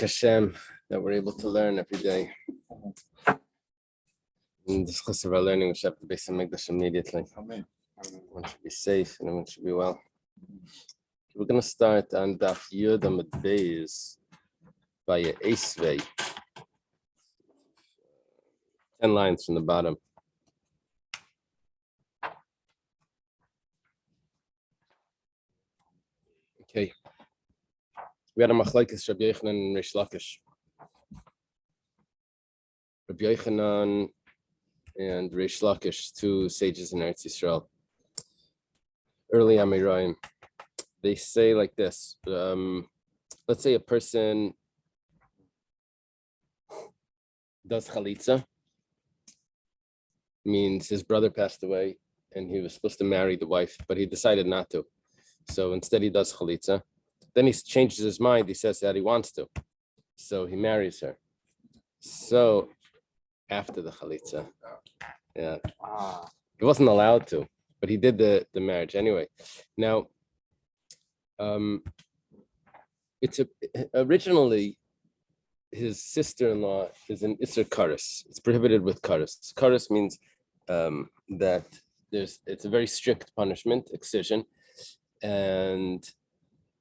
Hashem that we're able to learn every day. In the discuss of our learning, we should have the base of Mikdash immediately. Amen. Everyone should be safe and everyone should be well. We're going to start on Daf Yud Amud Beis by Esvei. 10 lines from the bottom. Okay. We had a machlokes Rabbi Yochanan and Reish Lakish. Rabbi Yochanan and Reish Lakish, two sages in Eretz Yisrael. Early Amirayim. They say like this. Let's say a person does chalitza, means his brother passed away and he was supposed to marry the wife, but he decided not to. So instead he does chalitza. Then he changes his mind. He says that he wants to. So he marries her. So after the chalitza, yeah, he wasn't allowed to, but he did the marriage anyway. Now, originally his sister-in-law is an Isser Kares. It's prohibited with Kares. Kares means that it's a very strict punishment, excision, and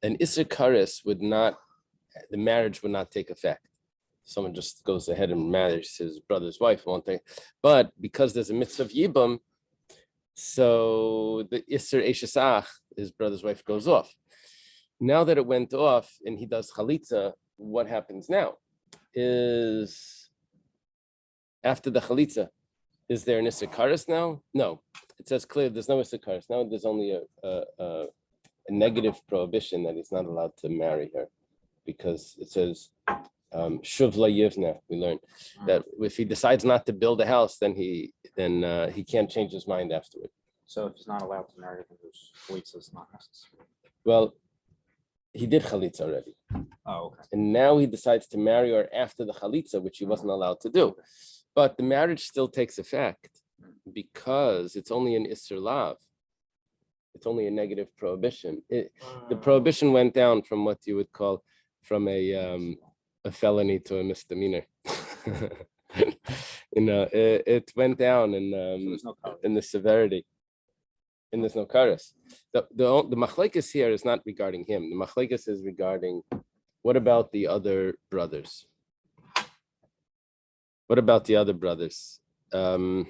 an Isser Kares the marriage would not take effect. Someone just goes ahead and marries his brother's wife, won't they? But because there's a mitzvah of Yibam, so the Isser Eshesach, his brother's wife, goes off. Now that it went off and he does chalitza, what happens now? Is after the chalitza, is there an Isser Kares now? No. It says clear there's no Isser Kares. Now there's only a negative prohibition that he's not allowed to marry her, because it says Shuv la yivna. We learned that if he decides not to build a house, then he can't change his mind afterward. So if he's not allowed to marry, then there's chalitza is not necessary. Well, he did chalitza already. Oh, okay. And now he decides to marry her after the chalitza, which he wasn't allowed to do. But the marriage still takes effect because it's only an Isser Lav. It's only a negative prohibition. The prohibition went down from what you would call from a felony to a misdemeanor. It went down in the severity. And there's no kares. The machlokes here is not regarding him. The machlokes is regarding what about the other brothers? What about the other brothers? The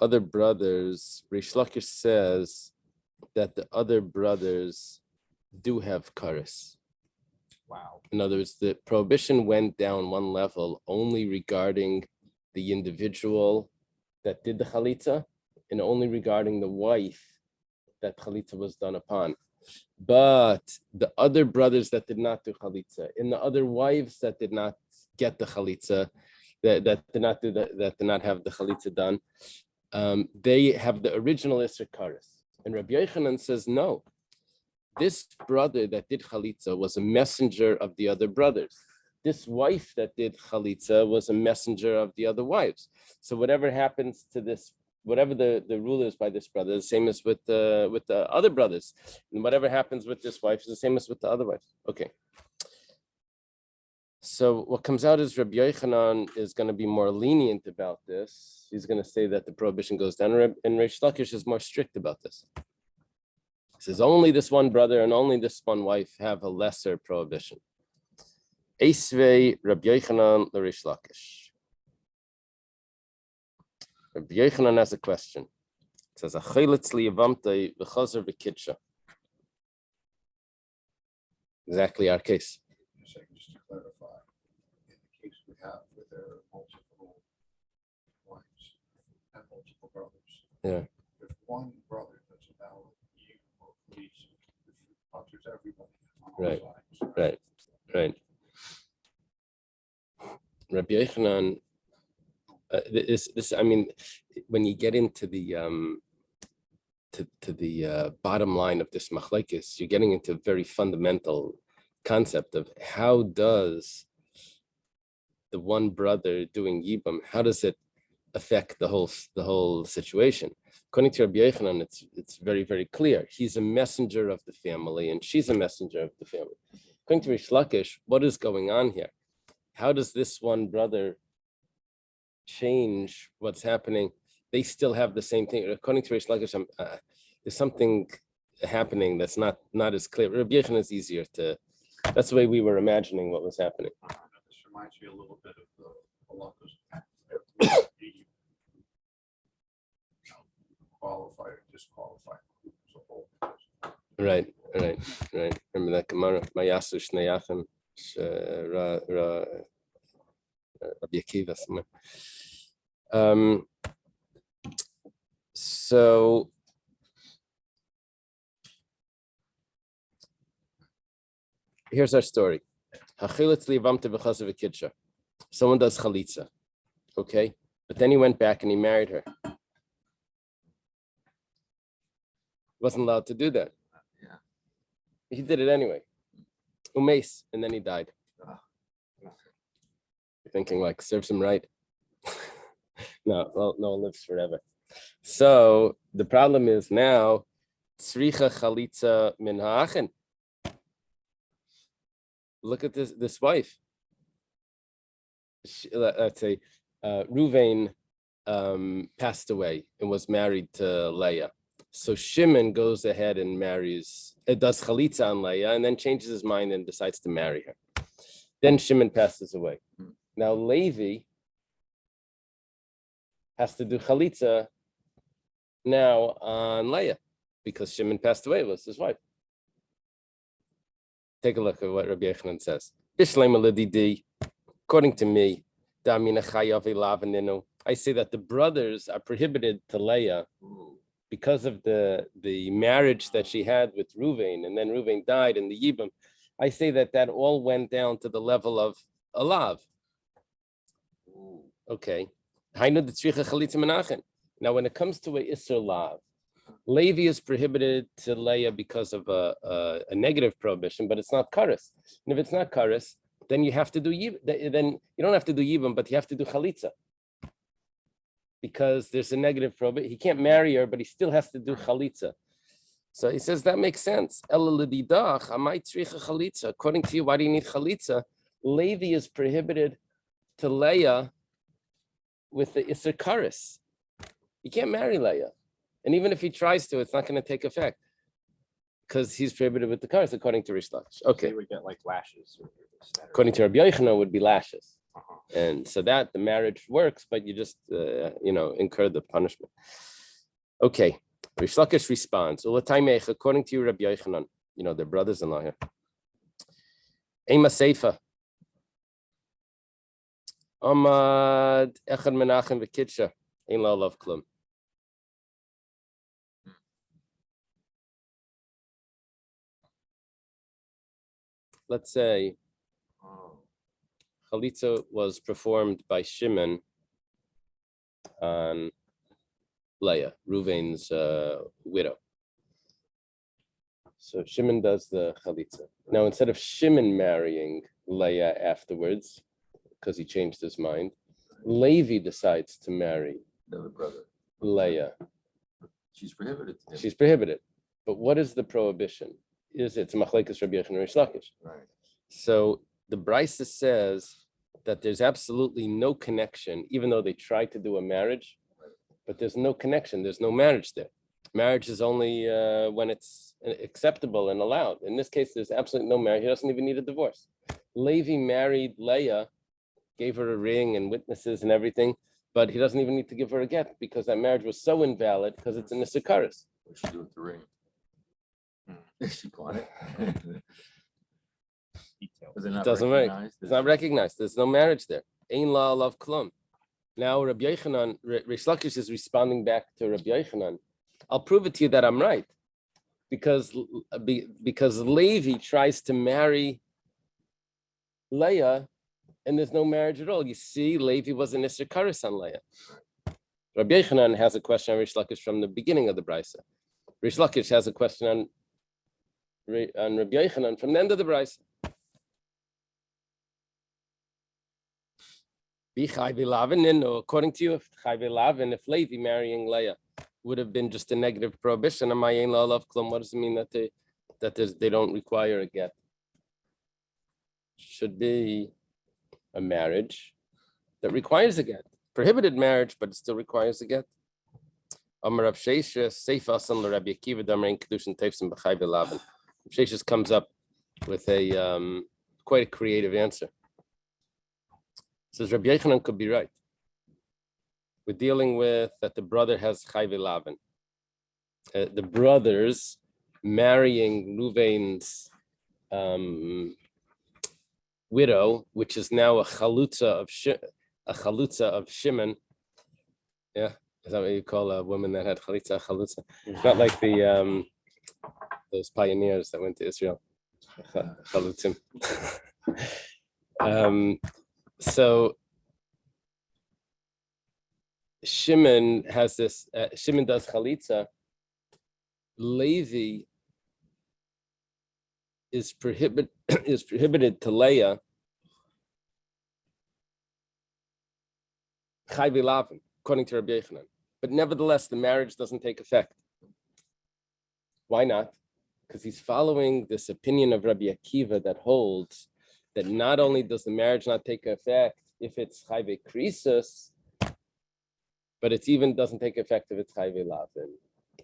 other brothers, Reish Lakish says that the other brothers do have kares. Wow. In other words, the prohibition went down one level only regarding the individual that did the chalitza, and only regarding the wife that chalitza was done upon. But the other brothers that did not do chalitza, and the other wives that did not get the chalitza, that did not have the chalitza done, they have the original Isser Kares. And Rabbi Yochanan says, no, this brother that did chalitza was a messenger of the other brothers. This wife that did chalitza was a messenger of the other wives. So whatever happens to this, whatever the rule is by this brother, the same as with the other brothers. And whatever happens with this wife is the same as with the other wives. Okay. So what comes out is Rabbi Yochanan is going to be more lenient about this. He's going to say that the prohibition goes down, and Reish Lakish is more strict about this. He says only this one brother and only this one wife have a lesser prohibition. Esvei Rabbi Yochanan l'Reish Lakish. Rabbi Yochanan has a question. It says, "Achilitz liyavamtei v'chazer v'kidsha." Exactly our case. Just to clarify, in the case we have where there are multiple wives and multiple brothers. Yeah. If one brother does a valid you or police, it touches everybody on all Right. sides. Right. Rabbi Yochanan, this. I mean, when you get into the to the bottom line of this machlokes, you're getting into a very fundamental concept of how does the one brother doing yibam, how does it affect the whole situation? According to Rabbi Yochanan, it's very, very clear. He's a messenger of the family, and she's a messenger of the family. According to Rish Lakish, what is going on here? How does this one brother change what's happening? They still have the same thing. According to Rish Lakish, there's something happening that's not as clear. Rabbi Yochanan is easier to. That's the way we were imagining what was happening. This reminds me a little bit of the halachas. Qualified or disqualified. Right. Remember that Gemara? Mayasu Shneyachim Rabbi Akiva. So here's our story. Someone does chalitza, okay? But then he went back and he married her. Wasn't allowed to do that. Yeah. He did it anyway. Umeis, and then he died. You're thinking like, serves him right. No one lives forever. So the problem is now, tzricha chalitza min ha'achen. Look at this wife. Let's say Ruvain passed away and was married to Leah. So Shimon goes ahead and does chalitza on Leah, and then changes his mind and decides to marry her. Then Shimon passes away. Now Levi has to do chalitza now on Leah because Shimon passed away, was his wife. Take a look at what Rabbi Yochanan says. According to me, I say that the brothers are prohibited to Leah because of the marriage that she had with Ruvain, and then Ruvain died in the Yibam. I say that all went down to the level of a lav. Okay. Now, when it comes to a Isser lav, Levi is prohibited to Leah because of a negative prohibition, but it's not kares. And if it's not kares, then you have to do then you don't have to do yibam, but you have to do chalitza. Because there's a negative prohibition. He can't marry her, but he still has to do chalitza. So he says that makes sense. According to you, why do you need chalitza? Levi is prohibited to Leah with the Isser kares. You can't marry Leah. And even if he tries to, it's not going to take effect because he's prohibited with the kares, according to Rish Lakish. Okay. They would get like lashes. According to Rabbi Yochanan, would be lashes. And so that the marriage works, but you just, incur the punishment. Okay. Rish Lakish responds, according to you, Rabbi Yochanan, they're brothers-in-law here. Ema Seifa. Amad Echad Menachem V'Kitsha. Ein la love klum. Let's say chalitza was performed by Shimon on Leah, Ruvain's widow. So Shimon does the chalitza. Now, instead of Shimon marrying Leah afterwards, because he changed his mind, Levi decides to marry Another brother. Leah. She's prohibited. She's prohibited. But what is the prohibition? It's machlekes Rabbi Yochanan and Rish Lakish. Right. So the Brisa says that there's absolutely no connection, even though they tried to do a marriage, but there's no connection. There's no marriage there. Marriage is only when it's acceptable and allowed. In this case, there's absolutely no marriage. He doesn't even need a divorce. Levi married Leah, gave her a ring and witnesses and everything, but he doesn't even need to give her a get because that marriage was so invalid because it's in the Sikaris. What should she do with the ring? She got it. It doesn't work. It's not recognized. There's no marriage there. Ein la love klum. Now Rabbi Yochanan, Rish Lakish is responding back to Rabbi Yochanan. I'll prove it to you that I'm right, because Levi tries to marry Leah, and there's no marriage at all. You see, Levi was an Isser Karis on Leah. Rabbi Yochanan has a question on Rish Lakish from the beginning of the Brisa. Rish Lakish has a question on Rabbi Yochanan from the end of the Brisa. According to you, if Levi marrying Leah would have been just a negative prohibition, what does it mean that they don't require a get? should be a marriage that requires a get. Prohibited marriage, but it still requires a get. Amar Rav Sheshes, Seif Asan l'Rabbi Akiva, Damerin Kedushin Teifsim B'chai B'Lavan. Rav Sheshes comes up with a quite a creative answer. Says Rabbi Yechanan could be right. We're dealing with that the brother has Chai V'Lavan. The brothers marrying Ruvain's widow, which is now a chalutza of Shimon. Yeah, is that what you call a woman that had chalutza? Not like the those pioneers that went to Israel. Chalutzim. So Shimon has this. Shimon does chalitza. Levi is prohibited to Leah. Chai v'lavin, according to Rabbi Yechanan. But nevertheless, the marriage doesn't take effect. Why not? Because he's following this opinion of Rabbi Akiva that holds that not only does the marriage not take effect if it's chai v'krisus, but it even doesn't take effect if it's chai v'lavin.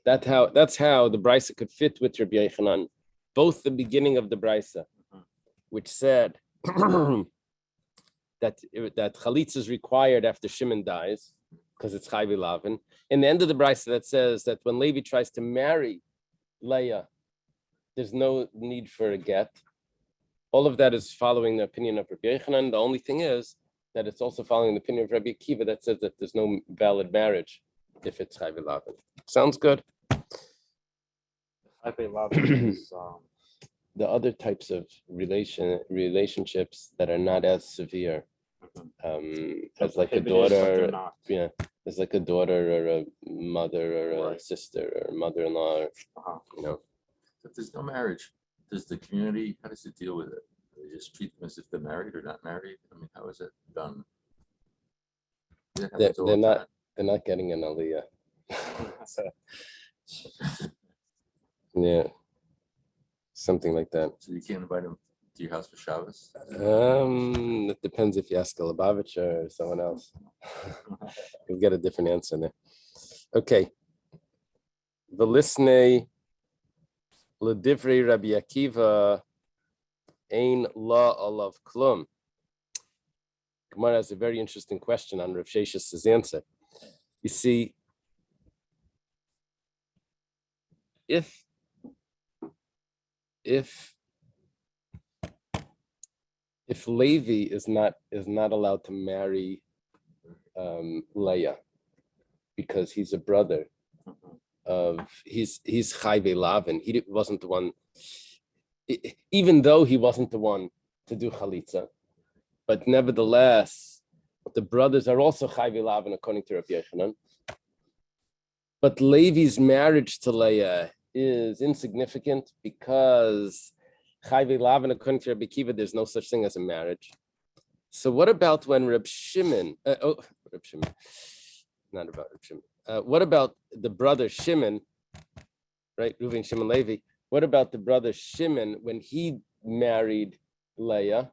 That's how the brisa could fit with Rabbi Yechanan. Both the beginning of the brisa, which said that chalitza is required after Shimon dies because it's chai v'lavin, and the end of the brisa that says that when Levi tries to marry Leah, there's no need for a get. All of that is following the opinion of Rabbi Yechanan. The only thing is that it's also following the opinion of Rabbi Akiva that says that there's no valid marriage if it's chai v'lavin. Sounds good. Chai v'lavin is The other types of relationships that are not as severe, as like a daughter, as like a daughter or a mother or a sister or a mother-in-law, If there's no marriage, does the community, how does it deal with it? Do they just treat them as if they're married or not married? I mean, how is it done? They're not getting an aliyah. Yeah, something like that. So you can't invite them to your house for Shabbos? It depends if you ask a Lubavitch or someone else. You'll get a different answer there. Okay. V'lisnei l'divrei Rabbi Akiva ein la alav klum. Gemara has a very interesting question on Rav Shesh's answer. You see, if Levi is not allowed to marry Leah because he's a brother of he's Chai V'Lavin. He wasn't the one, even though he wasn't the one to do chalitza, but nevertheless, the brothers are also Chai V'Lavin according to Rabbi Yechanan. But Levi's marriage to Leah is insignificant because Chai V'Lavin according to Rabbi Akiva, there's no such thing as a marriage. So what about when Reb Shimon, not about Reb Shimon. What about the brother Shimon, right? Reuven, Shimon, Levi. What about the brother Shimon when he married Leah?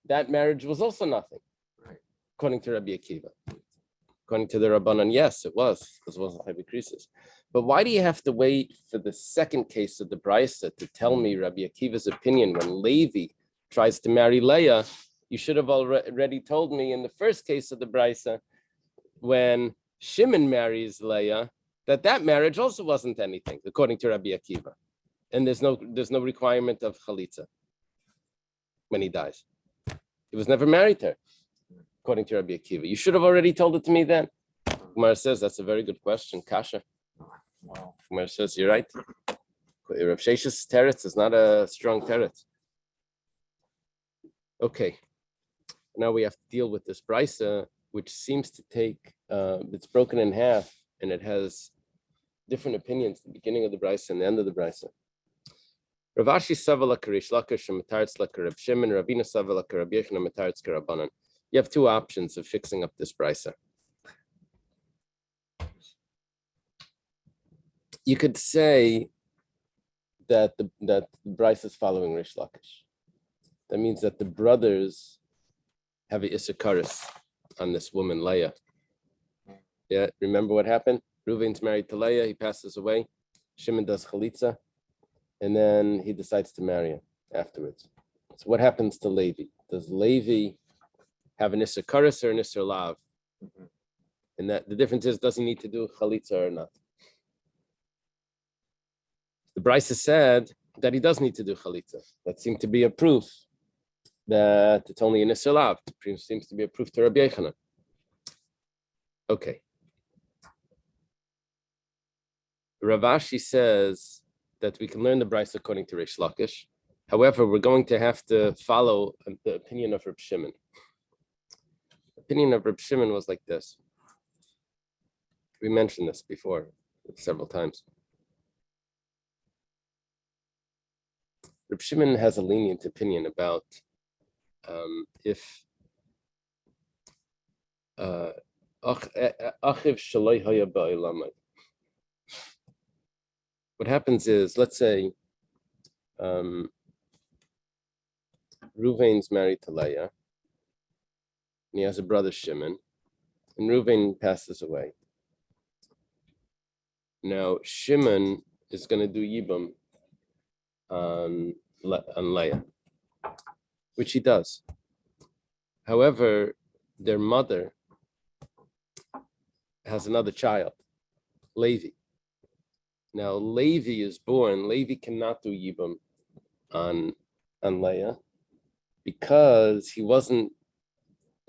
That marriage was also nothing, Right. According to Rabbi Akiva. According to the Rabbanan, yes, it was, because it wasn't heavy creases. But why do you have to wait for the second case of the Brisa to tell me Rabbi Akiva's opinion when Levi tries to marry Leah? You should have already told me in the first case of the Brisa, when Shimon marries Leah, that marriage also wasn't anything, according to Rabbi Akiva. And there's no requirement of chalitza when he dies. He was never married to her, according to Rabbi Akiva. You should have already told it to me then. Gemara says that's a very good question. Kasha. Wow. Gemara says you're right. Rav Shesh's teretz is not a strong teretz. Okay. Now we have to deal with this brisa, which seems to take, it's broken in half, and it has different opinions, the beginning of the brisa and the end of the brisa. Rav Ashi Savala Karish Lakish and Matarz Laka Reb Shimon, Ravina Savala Karab Yechon and Matarz Karabanan. You have two options of fixing up this brisa. You could say that the Bryce is following Rish Lakish. That means that the brothers have a Issachar on this woman, Leah. Yeah, remember what happened? Reuven's married to Leah, he passes away. Shimon does chalitza, and then he decides to marry her afterwards. So what happens to Levi? Does Levi have an Issachar or an Issachar Lav? And that the difference is, does he need to do chalitza or not? The Brisa said that he does need to do chalitza. That seemed to be a proof that it's only an Issachar Lav. It seems to be a proof to Rabbi Yochanan. Okay. Rav Ashi says that we can learn the Brisa according to Reish Lakish. However, we're going to have to follow the opinion of Reb Shimon. The opinion of Reb Shimon was like this. We mentioned this before several times. Reb Shimon has a lenient opinion about if Achiv Shaloi Haya Ba'ilamai. What happens is, let's say, Reuven's married to Leah, and he has a brother Shimon, and Reuven passes away. Now Shimon is going to do Yibam on Leah, which he does. However, their mother has another child, Levi. Now Levi is born. Levi cannot do Yibam on Leah because he wasn't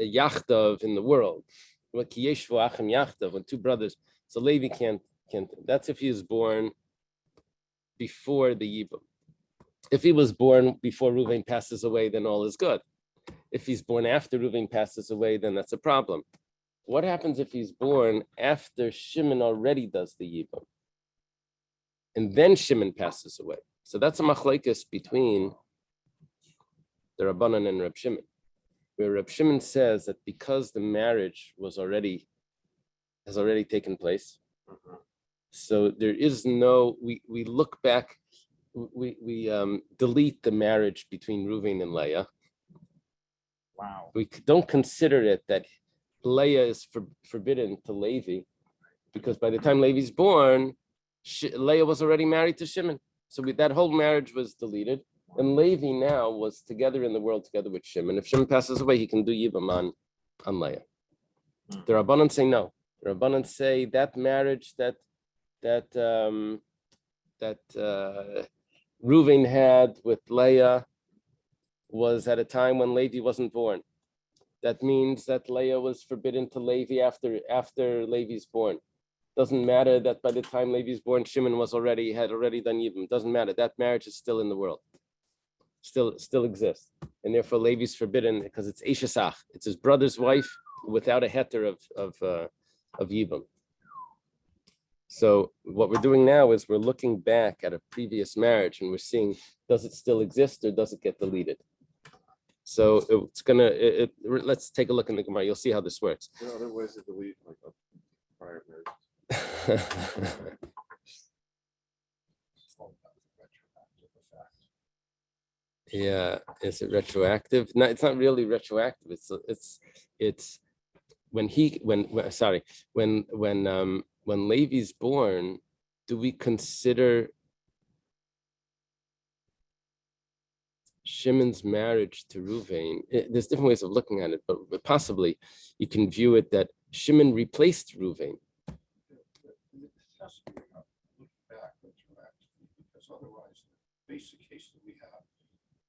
a Yachdav in the world. When two brothers, so Levi can't. That's if he was born before the Yibam. If he was born before Reuven passes away, then all is good. If he's born after Reuven passes away, then that's a problem. What happens if he's born after Shimon already does the Yibam? And then Shimon passes away. So that's a machlekes between the Rabbanan and Reb Shimon, where Reb Shimon says that because the marriage has already taken place, so there is no, we look back, we delete the marriage between Reuven and Leah. Wow. We don't consider it that Leah is forbidden to Levi, because by the time Levi's born, Leah was already married to Shimon. So that whole marriage was deleted. And Levi now was together in the world together with Shimon. If Shimon passes away, he can do Yibam on Leah. The Rabbanan say no. The Rabbanan say that marriage that Reuven had with Leah was at a time when Levi wasn't born. That means that Leah was forbidden to Levi after Levi's born. Doesn't matter that by the time Levi's born, Shimon had already done Yibam. Doesn't matter. That marriage is still in the world. Still exists. And therefore Levi's forbidden because it's Eishasach. It's his brother's wife without a heter of Yibam. So what we're doing now is we're looking back at a previous marriage and we're seeing, does it still exist or does it get deleted? So let's take a look in the Gemara. You'll see how this works. There are other ways to delete like a prior marriage. Yeah, is it retroactive? No, it's not really retroactive. It's when Levi's born, do we consider Shimon's marriage to Reuven? There's different ways of looking at it, but possibly you can view it that Shimon replaced Reuven. It has to be looking back retroactively, because otherwise, the basic case that we have,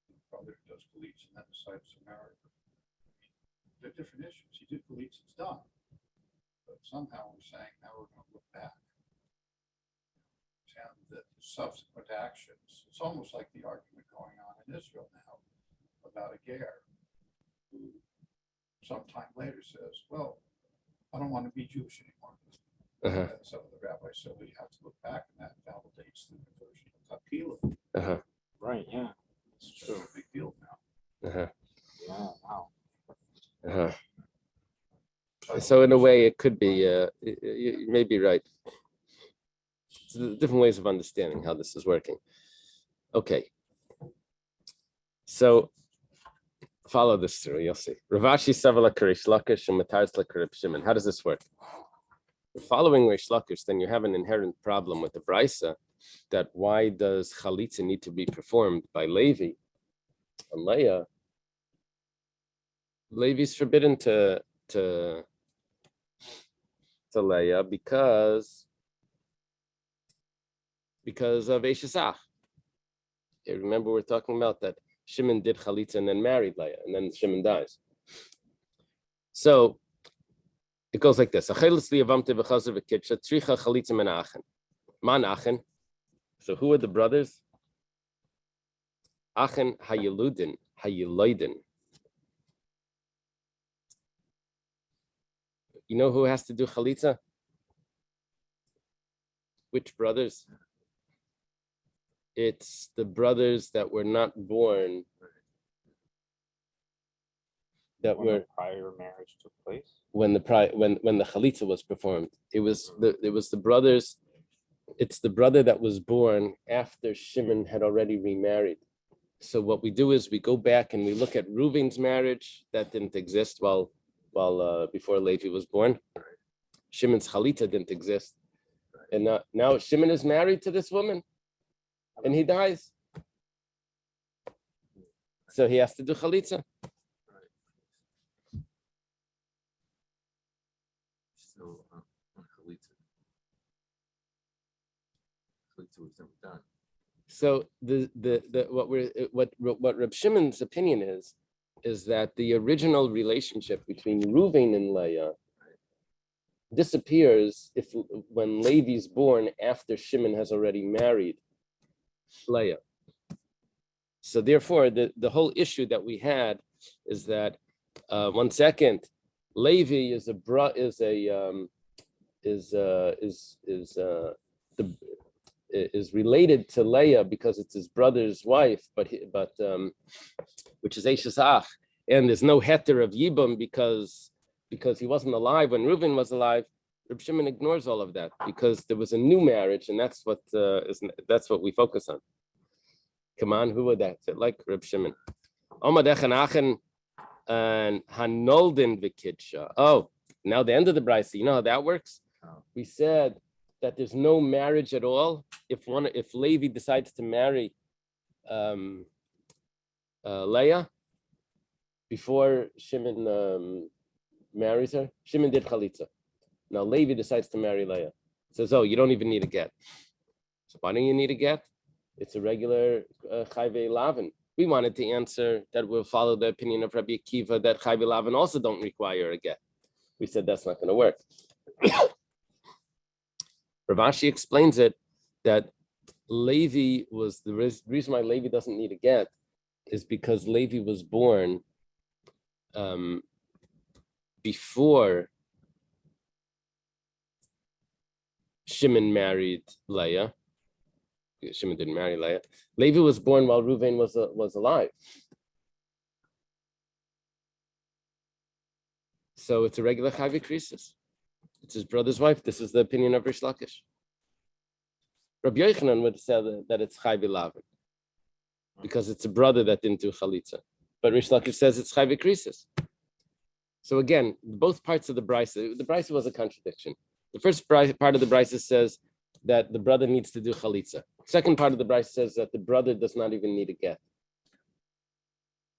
the brother does Galitz and then decides to marry her. They're different issues. He did Galitz, it's done. But somehow we're saying now we're going to look back. And the subsequent actions, it's almost like the argument going on in Israel now about a ger who sometime later says, well, I don't want to be Jewish anymore. And some of the rabbis said we have to look back, and that validates the conversion of Kapila. Right, yeah. It's just a big deal now. Yeah, wow. So in a way, it could be, you may be right. So different ways of understanding how this is working. Okay. So follow this through, you'll see. Ravashi Savala Karish Lakish and Matars Lakarib Shimon. How does this work? Following Rish Lakish, then you have an inherent problem with the Brisa that why does Chalitza need to be performed by Levi and Leah? Levi's forbidden to Leah because of Eshesach. Remember, we're talking about that Shimon did Chalitza and then married Leah, and then Shimon dies. So it goes like this. So who are the brothers? Achen Hayiludin, Hayiloidin. You know who has to do Chalitza? Which brothers? It's the brothers that were not born. That When were the prior marriage took place. when the Chalitza was performed. It was the brothers. It's the brother that was born after Shimon had already remarried. So what we do is we go back and we look at Reuven's marriage that didn't exist while before Levi was born. Shimon's Chalitza didn't exist, and now Shimon is married to this woman, and he dies. So he has to do Chalitza. So on Chalitza was never done. So what Reb Shimon's opinion is that the original relationship between Reuven and Leah disappears when Levi's born after Shimon has already married Leah. So therefore, the whole issue that we had is that Levi is related to Leah because it's his brother's wife, but which is Eshesach, and there's no heter of Yibam because he wasn't alive when Reuven was alive. Reb Shimon ignores all of that because there was a new marriage, and that's what we focus on. Come on, who would that fit? Like Reb Shimon. And Hanoldin Vikidsha. Oh, now the end of the Brisa. You know how that works? We said that there's no marriage at all if Levi decides to marry Leah before Shimon marries her. Shimon did Chalitza. Now Levi decides to marry Leah. Says, oh, you don't even need a get. So why don't you need a get? It's a regular Chayvei Lavin. We wanted to answer that we'll follow the opinion of Rabbi Akiva that Chayvei Lavin also don't require a get. We said that's not going to work. Rav Ashi explains it that Levi was the reason why Levi doesn't need a get is because Levi was born before Shimon married Leah. Shimon didn't marry Leah. Levi was born while Reuven was alive. So it's a regular Chayvei Krisis. It's his brother's wife. This is the opinion of Rish Lakish. Rabbi Yochanan would say that it's Chayvei Lavin because it's a brother that didn't do Chalitza. But Rish Lakish says it's Chayvei Krisis. So again, both parts of the Brisa was a contradiction. The first part of the Brisa says that the brother needs to do Chalitza. Second part of the Brisa says that the brother does not even need a get.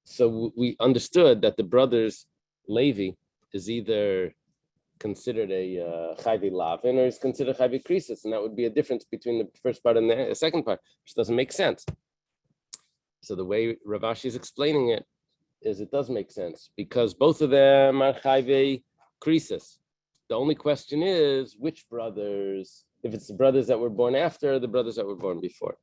So we understood that the brother's Levi is either considered a Chayvei Lavin or is considered Chayvei Krisis, and that would be a difference between the first part and the second part, which doesn't make sense. So the way Rav Ashi is explaining it is it does make sense because both of them are Chayvei Krisis. The only question is which brothers, if it's the brothers that were born after, or the brothers that were born before.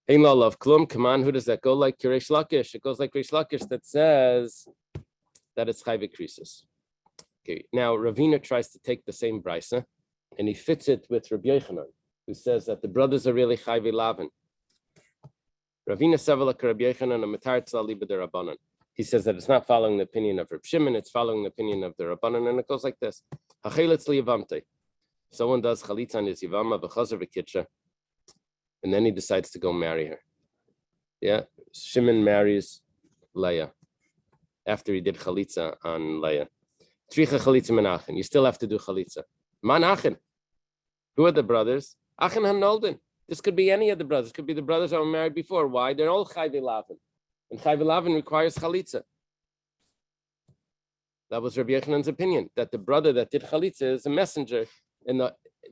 Ein la love klum, come on, who does that go like? Rish Lakish. It goes like Rish Lakish that says that it's Chayvei Krisis. Okay, now Ravina tries to take the same brisa and he fits it with Rabbi Yochanan, who says that the brothers are really Chayvei Lavin. Ravina Savalak Rabbi Yochanan and Matar Tzali b'der Rabbanan. He says that it's not following the opinion of Reb Shimon, it's following the opinion of the Rabbanan, and it goes like this. Hacheletz liyavamte. Someone does chalitza on his yivama v'chazer v'kitcha. and then he decides to go marry her. Yeah, Shimon marries Leah after he did chalitza on Leah. Tricha chalitza menachin. You still have to do chalitza. Manachin. Who are the brothers? Achin hanolden. This could be any of the brothers. It could be the brothers that were married before. Why? They're all chayve lavin, and chayve lavin requires chalitza. That was Rabbi Yechanan's opinion, that the brother that did chalitza is a messenger, and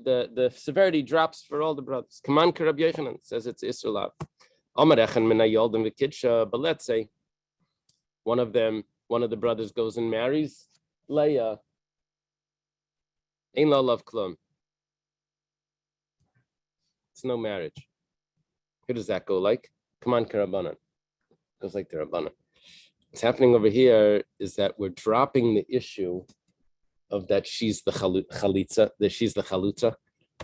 the severity drops for all the brothers. Kaman Rabbi Yechanan says it's Isser Lav. Amar Echan min hayoldim v'kidsha. But let's say one of the brothers goes and marries Leah. Ein la lav klum. It's no marriage. Who does that go like? Kaman Rabbanan. Goes like the Rabbanan. What's happening over here is that we're dropping the issue of that she's the chalitza, that she's the chalutza.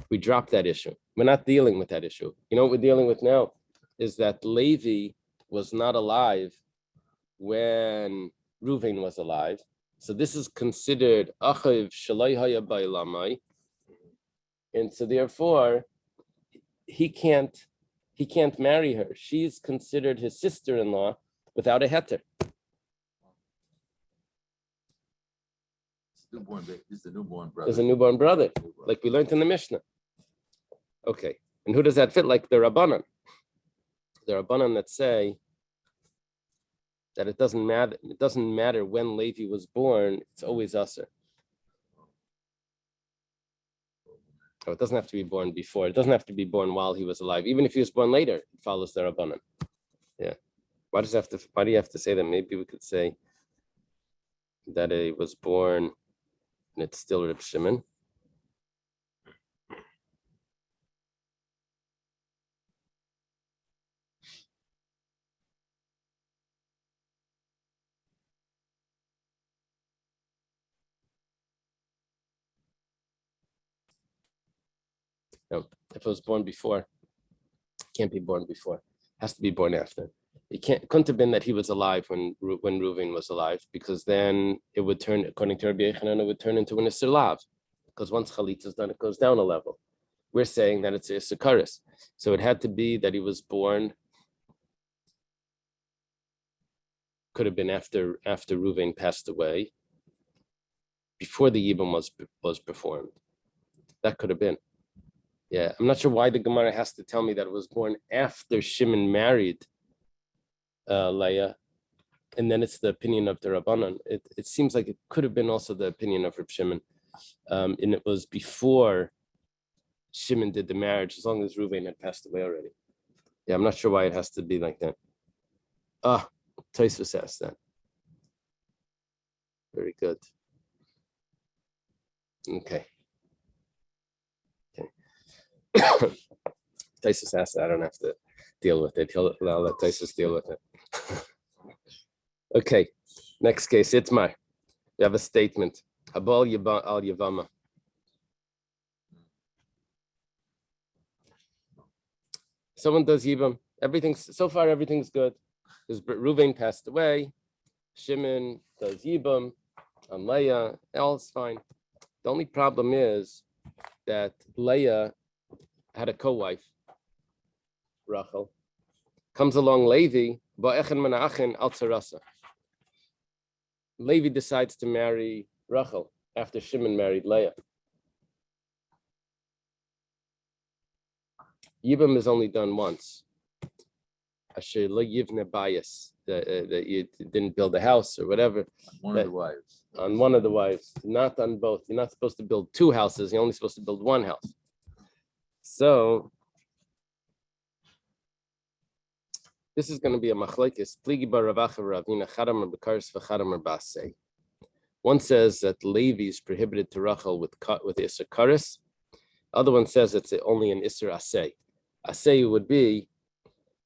We drop that issue. We're not dealing with that issue. You know what we're dealing with now is that Levi was not alive when Reuven was alive. So this is considered achiv shalai haya ba'elamai, and so therefore he can't marry her. She's considered his sister-in-law without a heter. This is the newborn brother. There's a newborn brother, like we learned in the Mishnah. Okay, and who does that fit? Like the Rabbanan. The Rabbanan that say that it doesn't matter when Levi was born, it's always Aser. Oh, it doesn't have to be born before. It doesn't have to be born while he was alive. Even if he was born later, it follows the Rabbanan. Yeah. Why do you have to say that? Maybe we could say that he was born and it's still Reb Shimon. No, if it was born before, it can't be born before. It has to be born after. It couldn't have been that he was alive when Reuven was alive, because then it would turn, according to Rabbi Yechanan, it would turn into an Isser Lav, because once Chalitza is done, it goes down a level. We're saying that it's Isser Karis. So it had to be that he was born, could have been after Reuven passed away, before the Yibum was performed. That could have been. Yeah, I'm not sure why the Gemara has to tell me that it was born after Shimon married Leah, and then it's the opinion of the Rabbanan. It seems like it could have been also the opinion of Reb Shimon, and it was before Shimon did the marriage, as long as Reuven had passed away already. Yeah, I'm not sure why it has to be like that. Tosfos asked that. Very good. Okay. Tosfos asked that. I don't have to deal with it. I'll let Tosfos deal with it. Okay, next case, Itmar. You have a statement. Habal al Yevama. Someone does Yibam. Everything's good. Reuven passed away. Shimon does Yibam on Leah. All's fine. The only problem is that Leah had a co-wife, Rachel. Comes along Levi, Levi decides to marry Rachel after Shimon married Leah. Yibam is only done once. Asher lo yivne bayis, that you didn't build a house or whatever. One of the wives. On one of the wives, not on both. You're not supposed to build two houses. You're only supposed to build one house. So this is going to be a machlekes. One says that Levi is prohibited to Rachel with Isser Karis. Other one says it's only an Isser Asay. Asay would be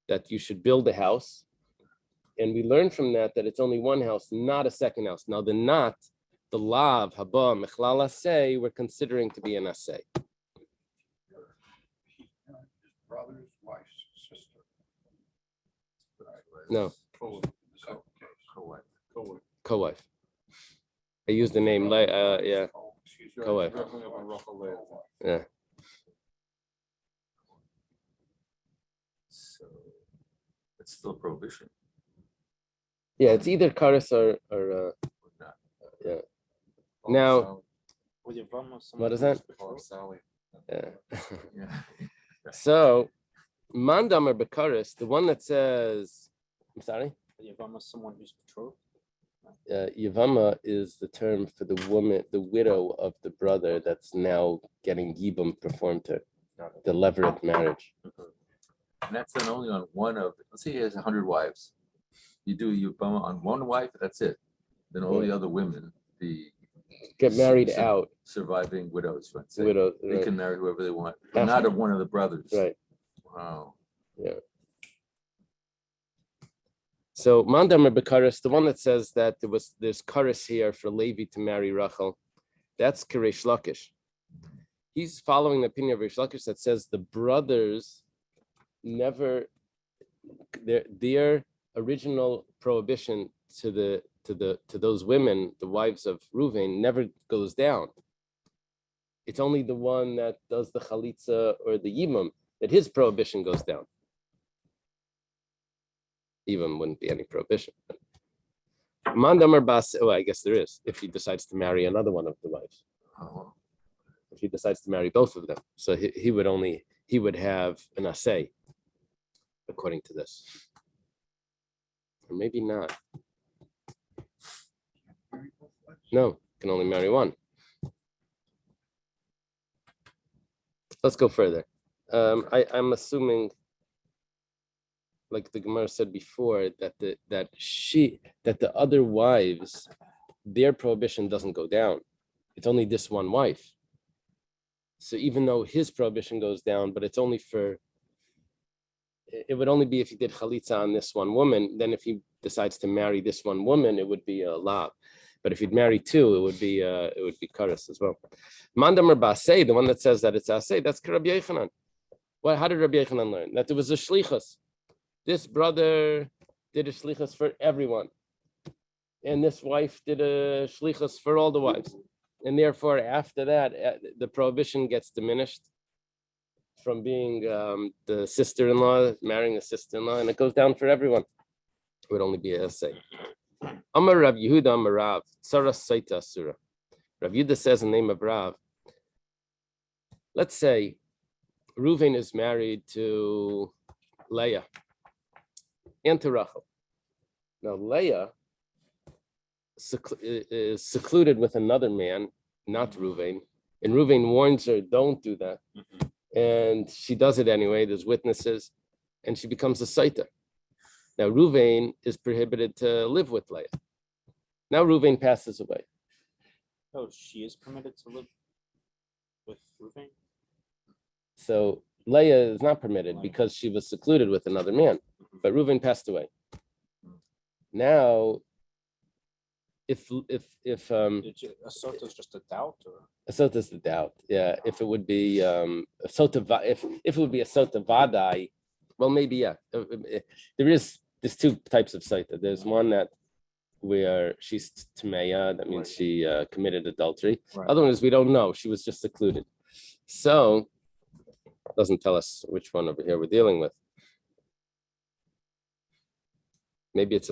that you should build a house. And we learn from that it's only one house, not a second house. Now the lav, haba, mechlal Asay, we're considering to be an Asay. His brother's wife's sister. No. Co-wife. I used the name, yeah. Co-wife. Yeah. still prohibition. Yeah, it's either kares or or not. yeah. Now, With Yevamos, what is someone that? who's betrothed. Yeah. Yeah. So, mandamar bekaris, the one that says, I'm sorry, With Yevamos, someone who's betrothed. Yevama is the term for the woman, the widow of the brother that's now getting yibum performed to her, the levirate marriage. And that's done only on one of, let's say he has 100 wives. You do Yevama on one wife, that's it. Then all the other women, the Get married sur- out, surviving widows, let's say, widow, they right? can marry whoever they want, but After- not of one of the brothers. Right. Wow. Yeah. So mandamar bekaris, the one that says that there's karis here for Levi to marry Rachel, that's Keresh Lakish. He's following the opinion of Rish Lakish that says the brothers never their original prohibition to those women, the wives of Reuven, never goes down. It's only the one that does the chalitza or the yimam that his prohibition goes down. Even wouldn't be any prohibition. Mandamar bas, oh, I guess there is, if he decides to marry another one of the wives. Oh, If he decides to marry both of them. So he would have an assay, according to this. Or maybe not. No, can only marry one. Let's go further. I'm assuming, like the Gemara said before, that the other wives, their prohibition doesn't go down. It's only this one wife. So even though his prohibition goes down, but it's only for, it would only be if he did chalitza on this one woman. Then if he decides to marry this one woman, it would be a lab. But if he'd marry two, it would be kares as well. Mandamar basei, the one that says that it's asay, that's Rabbi Yochanan. Well, how did Rabbi Yochanan learn? That there was a shlichus. This brother did a shlichus for everyone. And this wife did a shlichus for all the wives. And therefore, after that, the prohibition gets diminished from being the sister-in-law, marrying a sister-in-law, and it goes down for everyone. It would only be a essay. Amar Rav Yehuda Amar Rav, Tzara Saita Asura. Rav Yehuda says in the name of Rav, let's say Reuven is married to Leah and to Rachel. Now Leah is secluded with another man, not Reuven, and Reuven warns her, don't do that. And she does it anyway, there's witnesses, and she becomes a Saita. Now Reuven is prohibited to live with Leah. Now Reuven passes away. Oh, she is permitted to live with Reuven? So Leah is not permitted because she was secluded with another man, but Reuven passed away. Now, if A sota is just a doubt, or a sota is the doubt, yeah. If it would be a sota, if it would be a sota vadai, well, maybe yeah. There's two types of sota. There's one that where she's tameya, that means she committed adultery. Right. Other one is we don't know, she was just secluded. So it doesn't tell us which one over here we're dealing with. Maybe this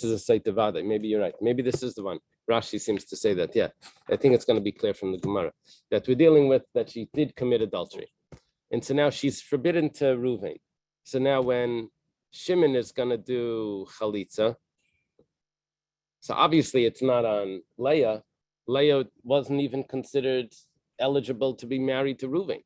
is a Saita Vada. Maybe you're right. Maybe this is the one. Rashi seems to say that. Yeah, I think it's going to be clear from the Gemara that we're dealing with that she did commit adultery, and so now she's forbidden to Reuven. So now when Shimon is going to do chalitza, so obviously it's not on Leah. Leah wasn't even considered eligible to be married to Reuven.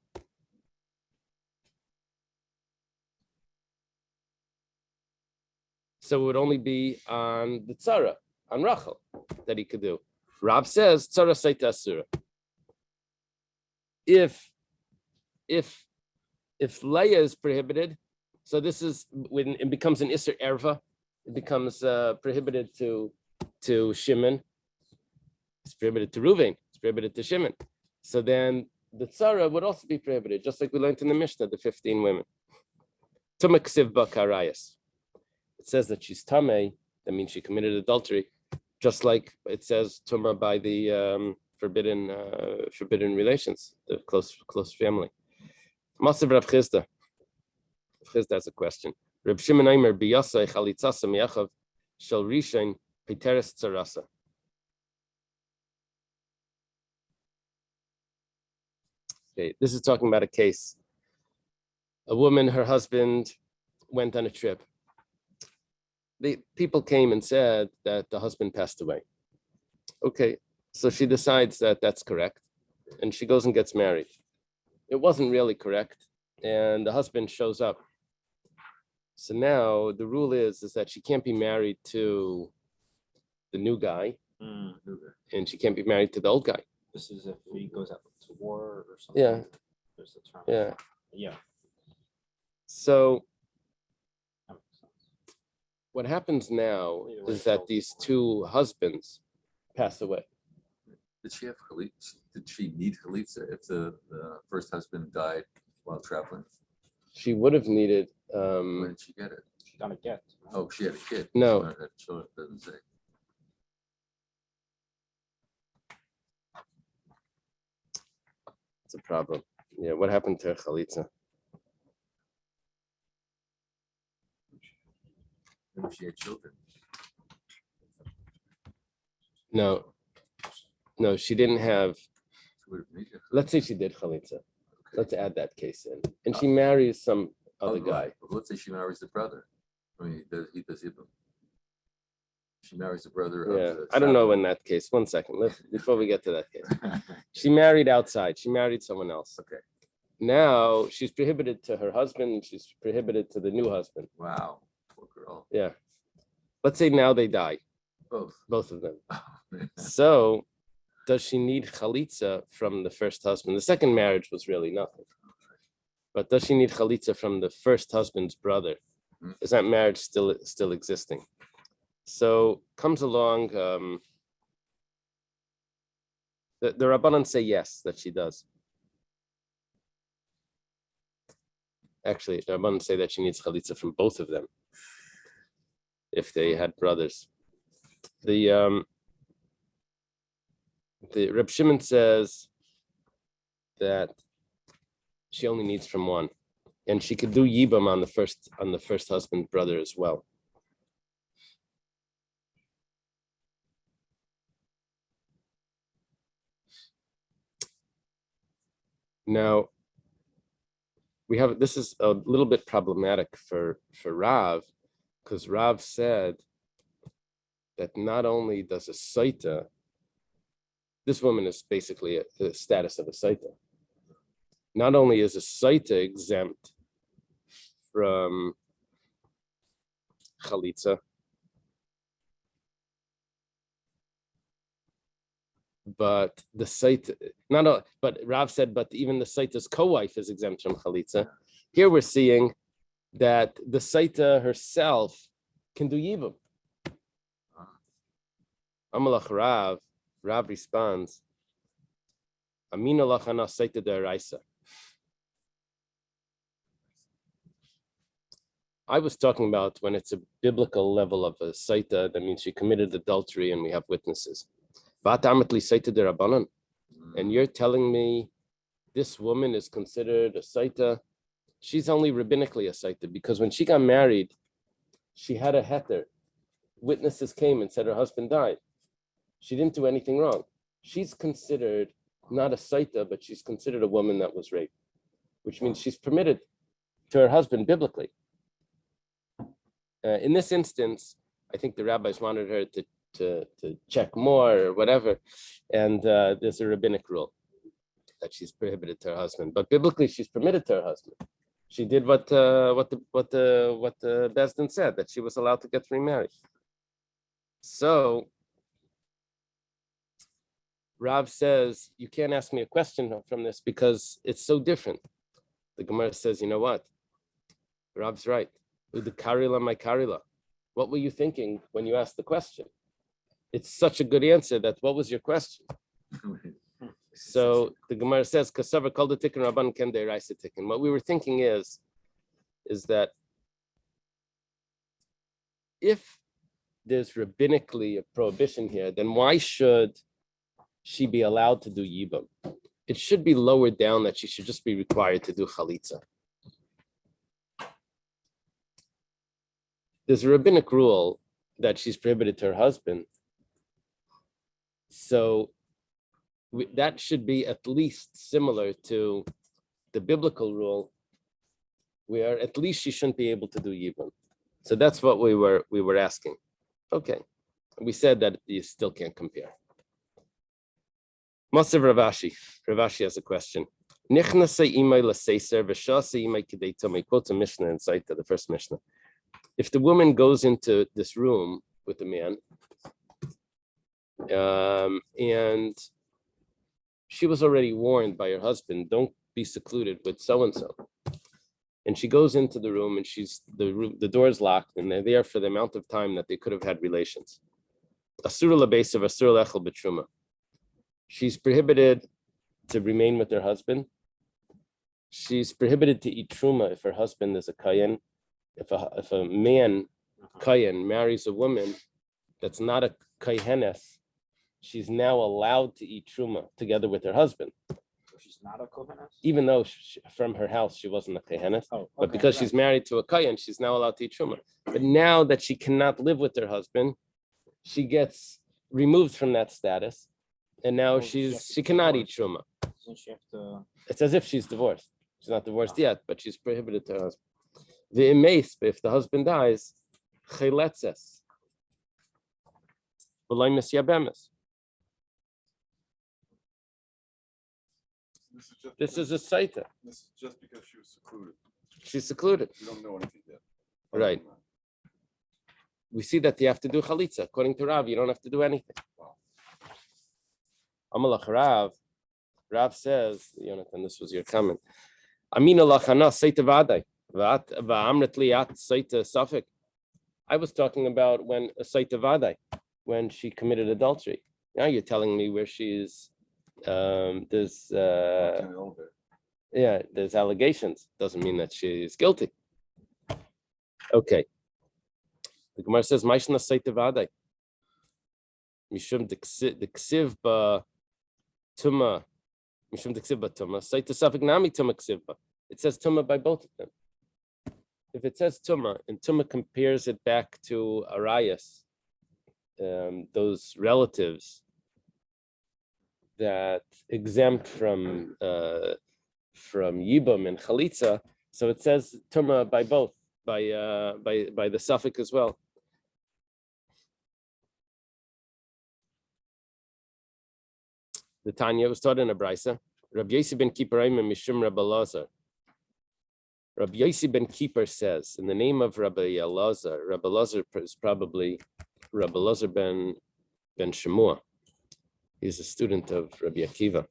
So it would only be on the tzara, on Rachel, that he could do. Rav says tzara saita asura. If Leah is prohibited, so this is when it becomes an Isser Erva, it becomes prohibited to Shimon. It's prohibited to Reuven. It's prohibited to Shimon. So then the tzara would also be prohibited, just like we learned in the Mishnah, the 15 women. Tumaksiv bakarayas. It says that she's tamei, that means she committed adultery, just like it says tumah by the forbidden relations, the close family. Masav Rav Chizda. Rav Chizda has a question. Reb Shimon Aimer biyasai chalitzasa miachav shel rishain piteres tzarasa. Okay, this is talking about a case. A woman, her husband went on a trip. The people came and said that the husband passed away. Okay, so she decides that that's correct, and she goes and gets married. It wasn't really correct, and the husband shows up. So now the rule is that she can't be married to the new guy, and she can't be married to the old guy. This is if he goes out to war or something. Yeah. There's the term. Yeah. Yeah. So That makes sense. what happens now Either way, is that so- these two husbands pass away. Did she have chalitza? Did she need chalitza if the first husband died while traveling? She would have needed. When did she get it? She got a get. Oh, she had a kid. No. She might have had children, it doesn't say. It's a problem. Yeah, what happened to her chalitza? Maybe she had children. No, she didn't have. She would have needed. Let's say she did chalitza. Okay. Let's add that case in, and she marries some Oh, other guy. right. But let's say she marries the brother. I mean, he does Ibn. She marries the brother of Yeah, the I don't know traveler. in that case. One second, before we get to that case. She married outside. She married someone else. Okay. Now she's prohibited to her husband. And she's prohibited to the new husband. Wow. Poor girl. Yeah. Let's say now they die, both of them. Oh, man. So, does she need chalitza from the first husband? The second marriage was really nothing. But does she need chalitza from the first husband's brother? Mhm. Is that marriage still existing? So comes along. The Rabbanan say yes, that she does. Actually, the Rabbanan say that she needs chalitza from both of them if they had brothers. The Reb Shimon says that she only needs from one, and she could do yibam on the first husband's brother as well. Now, this is a little bit problematic for Rav, because Rav said that not only does a saita, this woman is basically the status of a saita. Not only is a saita exempt from chalitza, but the saita, but Rav said, but even the saita's co-wife is exempt from chalitza. Here we're seeing that the saita herself can do yibum. Amalach Rav responds, Amina lachana saita deraisa. I was talking about when it's a biblical level of a saita, that means she committed adultery and we have witnesses. And you're telling me this woman is considered a saita? She's only rabbinically a saita because when she got married, she had a heter. Witnesses came and said her husband died. She didn't do anything wrong. She's considered not a saita, but she's considered a woman that was raped, which means she's permitted to her husband biblically. In this instance, I think the rabbis wanted her to check more or whatever, and there's a rabbinic rule that she's prohibited to her husband. But biblically, she's permitted to her husband. She did what the Bezdin said, that she was allowed to get remarried. So Rav says you can't ask me a question from this because it's so different. The Gemara says, you know what? Rav's right. Udekarila my karila. What were you thinking when you asked the question? It's such a good answer that what was your question? So the Gemara says, Kasavar called the tikkun Rabban ken deiraisa tikkun. What we were thinking is that if there's rabbinically a prohibition here, then why should she be allowed to do yibam? It should be lowered down that she should just be required to do chalitza. there's a rabbinic rule that she's prohibited to her husband. So that should be at least similar to the biblical rule, where at least she shouldn't be able to do yibum. So that's what we were asking. Okay, we said that you still can't compare. Masav Ravashi. Ravashi has a question. Quotes a Mishnah inside the first Mishnah. If the woman goes into this room with the man, and she was already warned by her husband, don't be secluded with so-and-so. And she goes into the room and the door is locked and they're there for the amount of time that they could have had relations. Asura labesav, asura lechel b'truma. She's prohibited to remain with her husband. She's prohibited to eat truma if her husband is a kayan. If a man kayan marries a woman that's not a kaihenes, she's now allowed to eat truma together with her husband. She's not a kohenes? Even though from her house she wasn't a kaihenes, but because she's married to a kayan, she's now allowed to eat truma. But now that she cannot live with her husband, she gets removed from that status, and now she cannot eat truma. She have to... It's as if she's divorced. She's not divorced yet, but she's prohibited to her husband. The imeis, if the husband dies, chayletzes, v'loimis yabemes. This is a saita. This is just because she was secluded. She's secluded. You don't know anything yet. Right. We see that you have to do chalitza. According to Rav, you don't have to do anything. Amalach Rav. Rav says, Jonathan, this was your comment. Amina lachana saita vadai. Va'amret liat saita safik. I was talking about when a saita vadai, when she committed adultery. Now you're telling me where she's there's allegations. Doesn't mean that she's guilty. Okay. The Gemara says, "Ma'ishna saita vadai." Mishum deksiv ba tuma. Mishum deksiv ba tuma. Saita safik nami tuma ksiv ba. It says tuma by both of them. If it says tuma, and tuma compares it back to arayas, those relatives that exempt from yibum and chalitza, so it says tuma by both, by the suffix as well. The Tanya was taught in a brisa. Rabbi Yosi ben Kippurayim mishum Rabbi Elazar. Rabbi Yosi ben Kippur says, in the name of Rabbi Elazar is probably Rabbi Elazar ben Shemua. He's a student of Rabbi Akiva.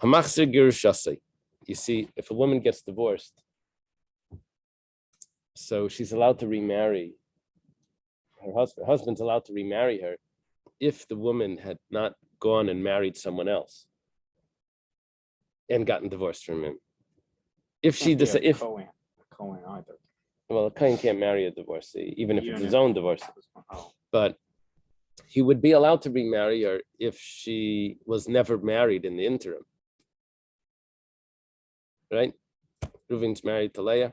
Hamachzir girushasei. You see, if a woman gets divorced, so she's allowed to remarry her husband. Her husband's allowed to remarry her if the woman had not gone and married someone else and gotten divorced from him. If she decides, if Cohen either. well, a Kohen can't marry a divorcee, even if it's his own divorce. But he would be allowed to remarry her if she was never married in the interim. Right? Reuven's married to Leah.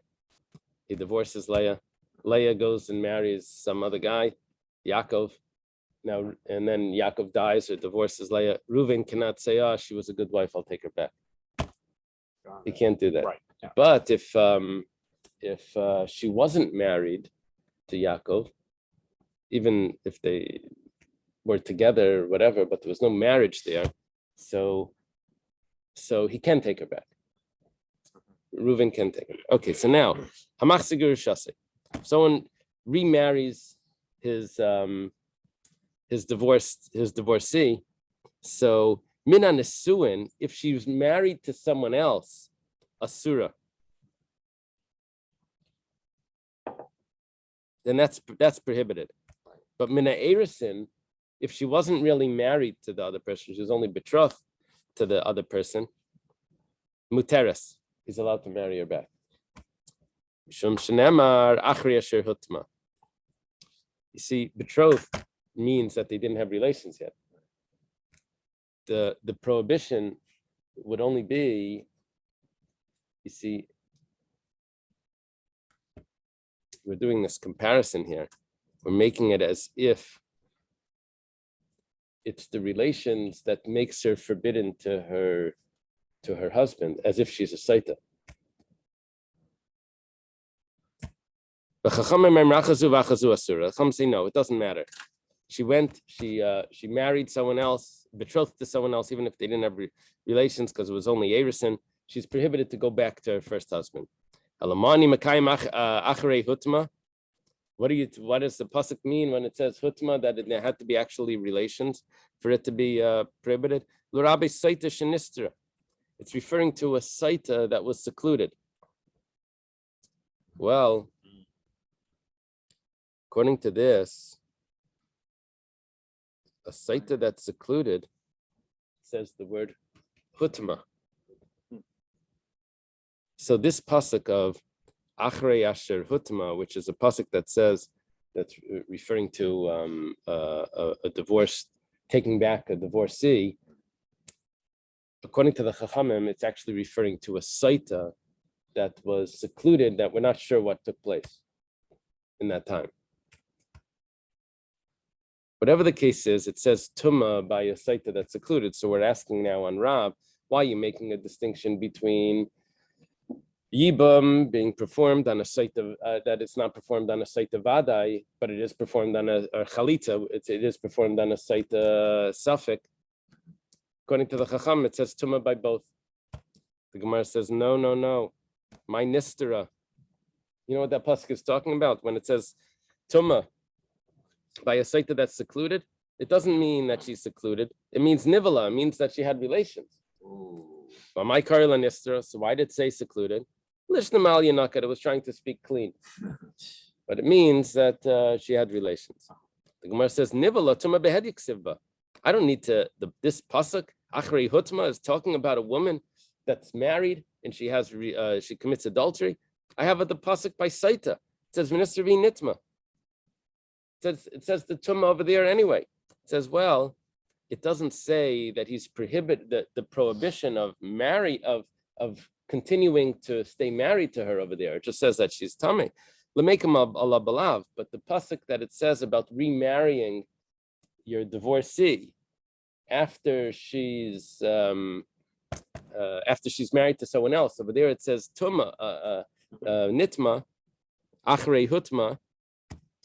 He divorces Leah. Leah goes and marries some other guy, Yaakov. Now, and then Yaakov dies or divorces Leah. Reuven cannot say, "Oh, she was a good wife, I'll take her back." He can't do that. Right. Yeah. But if she wasn't married to Yaakov, even if they were together or whatever, but there was no marriage there, so he can take her back. Reuven can take her. Okay, so now Hamachsigur Shase. Someone remarries his divorcee. So Mina Nesuin, if she was married to someone else, Asura, then that's prohibited. But Mina Erisin, if she wasn't really married to the other person, she was only betrothed to the other person, Muteres, he's allowed to marry her back. You see, betrothed means that they didn't have relations yet. The prohibition would only be, you see, we're doing this comparison here. We're making it as if it's the relations that makes her forbidden to her husband, as if she's a saita. The Chacham say no, it doesn't matter. She married someone else, betrothed to someone else, even if they didn't have relations, because it was only Erison. She's prohibited to go back to her first husband. What does the pasuk mean when it says hutma, that there had to be actually relations for it to be prohibited? It's referring to a saita that was secluded. Well, according to this, a saita that's secluded says the word hutma. So this pasuk of Achrei Asher Hutma, which is a pasuk that says, that's referring to a divorce, taking back a divorcee. According to the Chachamim, it's actually referring to a saita that was secluded, that we're not sure what took place in that time. Whatever the case is, it says Tuma by a saita that's secluded. So we're asking now on Rav, why are you making a distinction between Yibam being performed on a saita, that it's not performed on a saita vadai, but it is performed on a chalitza, it is performed on a saita safek. According to the Chacham, it says Tuma by both. The Gemara says, no. My nistera. You know what that pasuk is talking about? When it says Tuma by a saita that's secluded, it doesn't mean that she's secluded. It means nivala. It means that she had relations. But my karla nistera. So why did it say secluded? Lishnamal Yanakat, it was trying to speak clean. But it means that she had relations. The Gemara says, Nivala Tuma Behedik Sivba. I don't need to, this pasuk, Achrei Hutma, is talking about a woman that's married and she commits adultery. I have the pasuk by Saita. It says, Minister V Nitma. It says the Tuma over there anyway. It says, well, it doesn't say that he's prohibited, the prohibition of continuing to stay married to her over there. It just says that she's tamei. L'meikim ala balav, but the pasuk that it says about remarrying your divorcee after she's married to someone else, over there it says tuma nitma achrei hutma,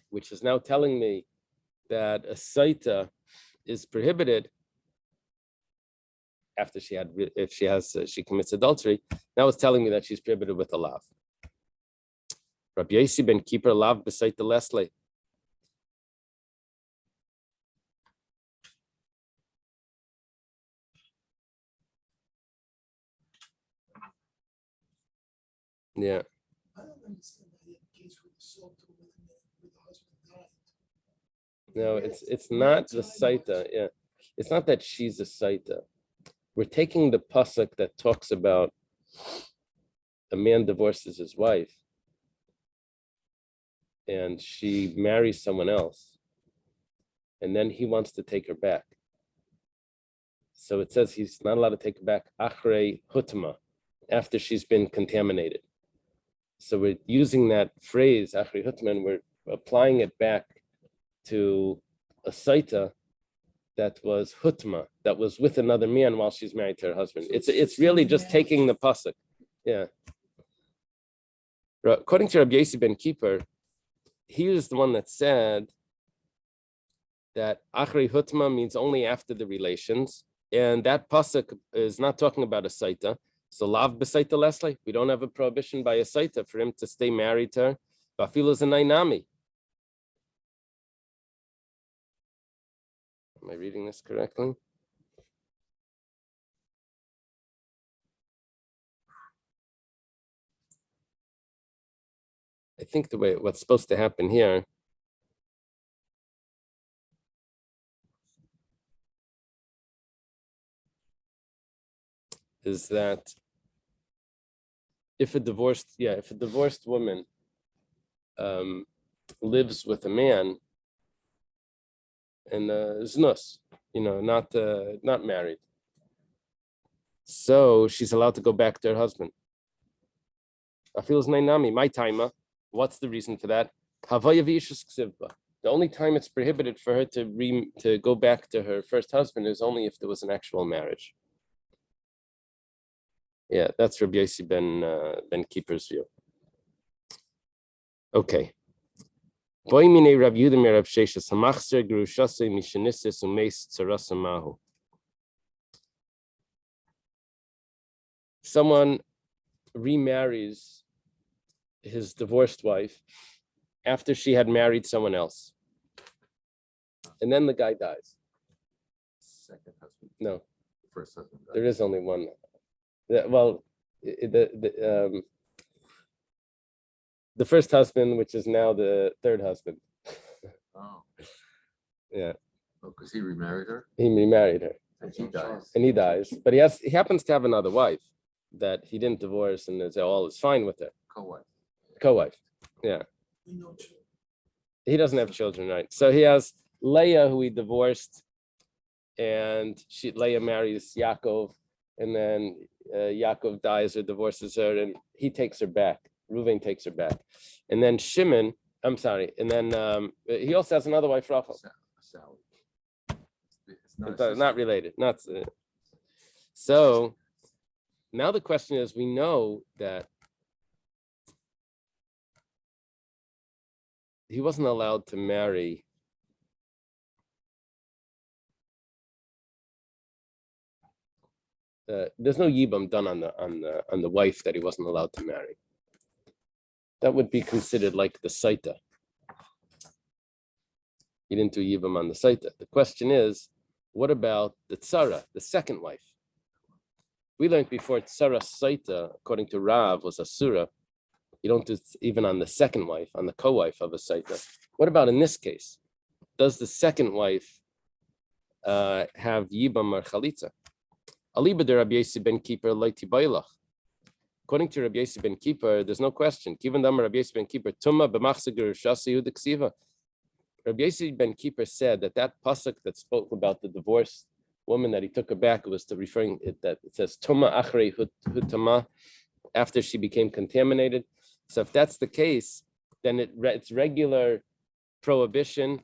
which is now telling me that a saita is prohibited after she commits adultery. Now it's telling me that she's prohibited with a lav. Rabbi Yosi ben Kippur lav b'saita lesle. Yeah. I don't understand why you have a case with the soul to with the husband died. No, it's not the saita. Yeah, it's not that she's a saita. We're taking the pasuk that talks about a man divorces his wife and she marries someone else, and then he wants to take her back. So it says he's not allowed to take her back achrei hutma, after she's been contaminated. So we're using that phrase achrei hutma and we're applying it back to a saita that was hutma, that was with another man while she's married to her husband. It's really just taking the pasuk. Yeah. According to Rabbi Yosi ben Kippur, he was the one that said that achrei hutma means only after the relations, and that pasuk is not talking about a saita. So lav b'saita leslie, we don't have a prohibition by a saita for him to stay married to her. Bafilo is a nainami. Am I reading this correctly? I think what's supposed to happen here is that if a divorced woman lives with a man and znus, not married, so she's allowed to go back to her husband. I feel nainami, my timer. What's the reason for that? The only time it's prohibited for her to go back to her first husband is only if there was an actual marriage. Yeah, that's Rabbi Yossi ben Kippur's view. Okay. Someone remarries his divorced wife after she had married someone else. And then the guy dies. Second husband, No, first husband. there is only one. The first husband, which is now the third husband. Oh, Yeah, because he remarried her he remarried her. and he dies. And he dies, but he happens to have another wife that he didn't divorce, and all is fine with it. Co-wife. Yeah, We know children. he doesn't have children, right? So he has Leah, who he divorced, and Leah marries Yaakov, and then Yaakov dies or divorces her, and he takes her back. Reuven takes her back, and then Shimon. I'm sorry, and then he also has another wife, Rachel. Sally. It's Not related. Not so. Now the question is: we know that he wasn't allowed to marry there's no yibam done on the wife that he wasn't allowed to marry. That would be considered like the saita. He didn't do yibam on the saita. The question is, what about the tzara, the second wife? We learned before tzara saita, according to Rav, was asura. You don't do it even on the second wife, on the co-wife of a saita. What about in this case? Does the second wife have yibam or chalitza? Aliba de Rabbi Yossi ben Kippur loiti bailach. According to Rabbi Yossi ben Kippur, there's no question. Given them Rabbi Yossi ben Kippur, Tumma b'machzagur shasi udiksiva. Rabbi Yossi ben Kippur said that pasuk that spoke about the divorced woman that he took her back was to referring that it says Tumma achrei hutama, after she became contaminated. So if that's the case, then it's regular prohibition,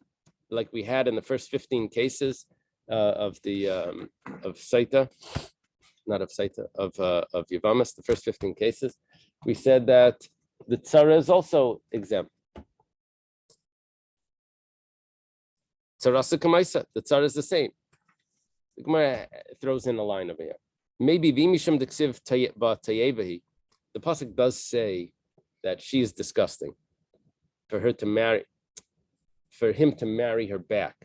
like we had in the first 15 cases of Saita, not of Saita, of Yevamos, the first 15 cases. We said that the tzara is also exempt. Tzarasa kamaisa, the tzara is the same. The Gemara throws in a line over here. Maybe v'imisham deksiv tayevahi. The pasuk does say that she is disgusting. For him to marry her back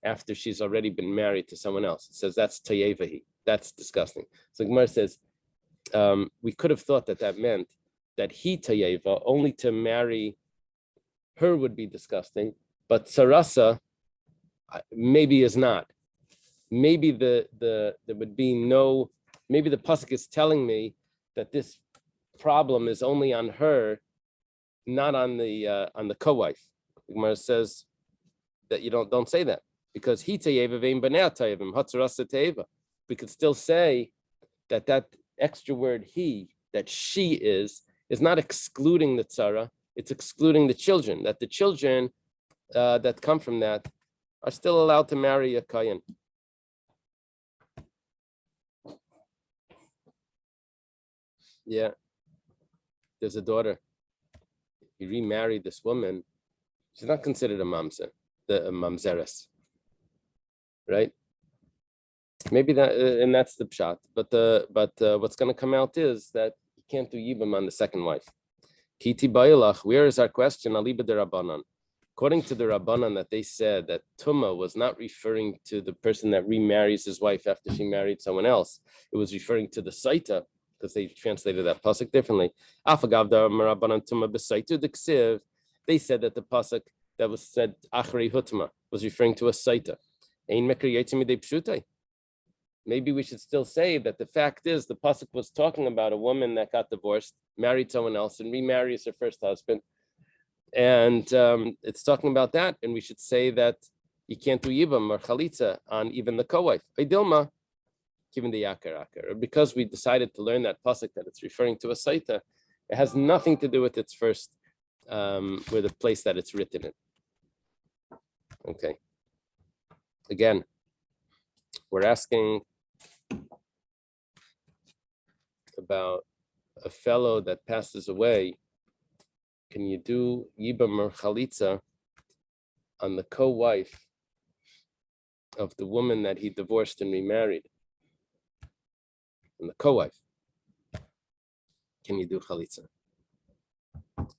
after she's already been married to someone else. It says that's tayevahi. That's disgusting. So Gemara says, we could have thought that meant that he tayeva, only to marry her would be disgusting, but sarasa maybe is not. Maybe there would be no, maybe the pasuk is telling me that this problem is only on her, not on the co-wife. The Gemara says that you don't say that, because he tayeva vein banei tayevim hatzarasa tayeva. We could still say that extra word he, that she is not excluding the tzara, it's excluding the children, that the children that come from that are still allowed to marry a kayan. Yeah, there's a daughter. He remarried this woman. She's not considered a mamzer, a mamzeres, right? Maybe that, and that's the pshat. But what's going to come out is that you can't do yibam on the second wife. Kiti bayilach. Where is our question? Aliba de Rabbanan. According to the Rabbanan, that they said that Tuma was not referring to the person that remarries his wife after she married someone else. It was referring to the saita, because they translated that pasuk differently. They said that the pasuk that was said achrei hutma was referring to a saita. Maybe we should still say that the fact is the pasuk was talking about a woman that got divorced, married someone else, and remarries her first husband. And it's talking about that, and we should say that you can't do yibam or chalitza on even the co-wife. Dilma, given the yakar, because we decided to learn that pasuk that it's referring to a saita, it has nothing to do with its first where the place that it's written in. Okay. Again, we're asking about a fellow that passes away. Can you do Yibam or Chalitza on the co-wife of the woman that he divorced and remarried? And the co-wife. Can you do Chalitza?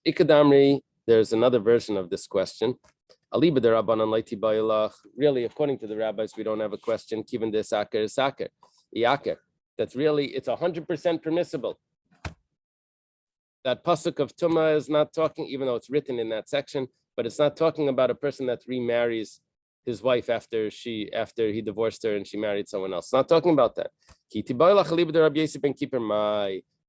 Ikadamri, there's another version of this question. Really, according to the rabbis, we don't have a question. Kivan de saker is saker. Yaker. That's really, it's 100% permissible. That pasuk of Tumah is not talking, even though it's written in that section, but it's not talking about a person that remarries his wife after he divorced her and she married someone else. It's not talking about that.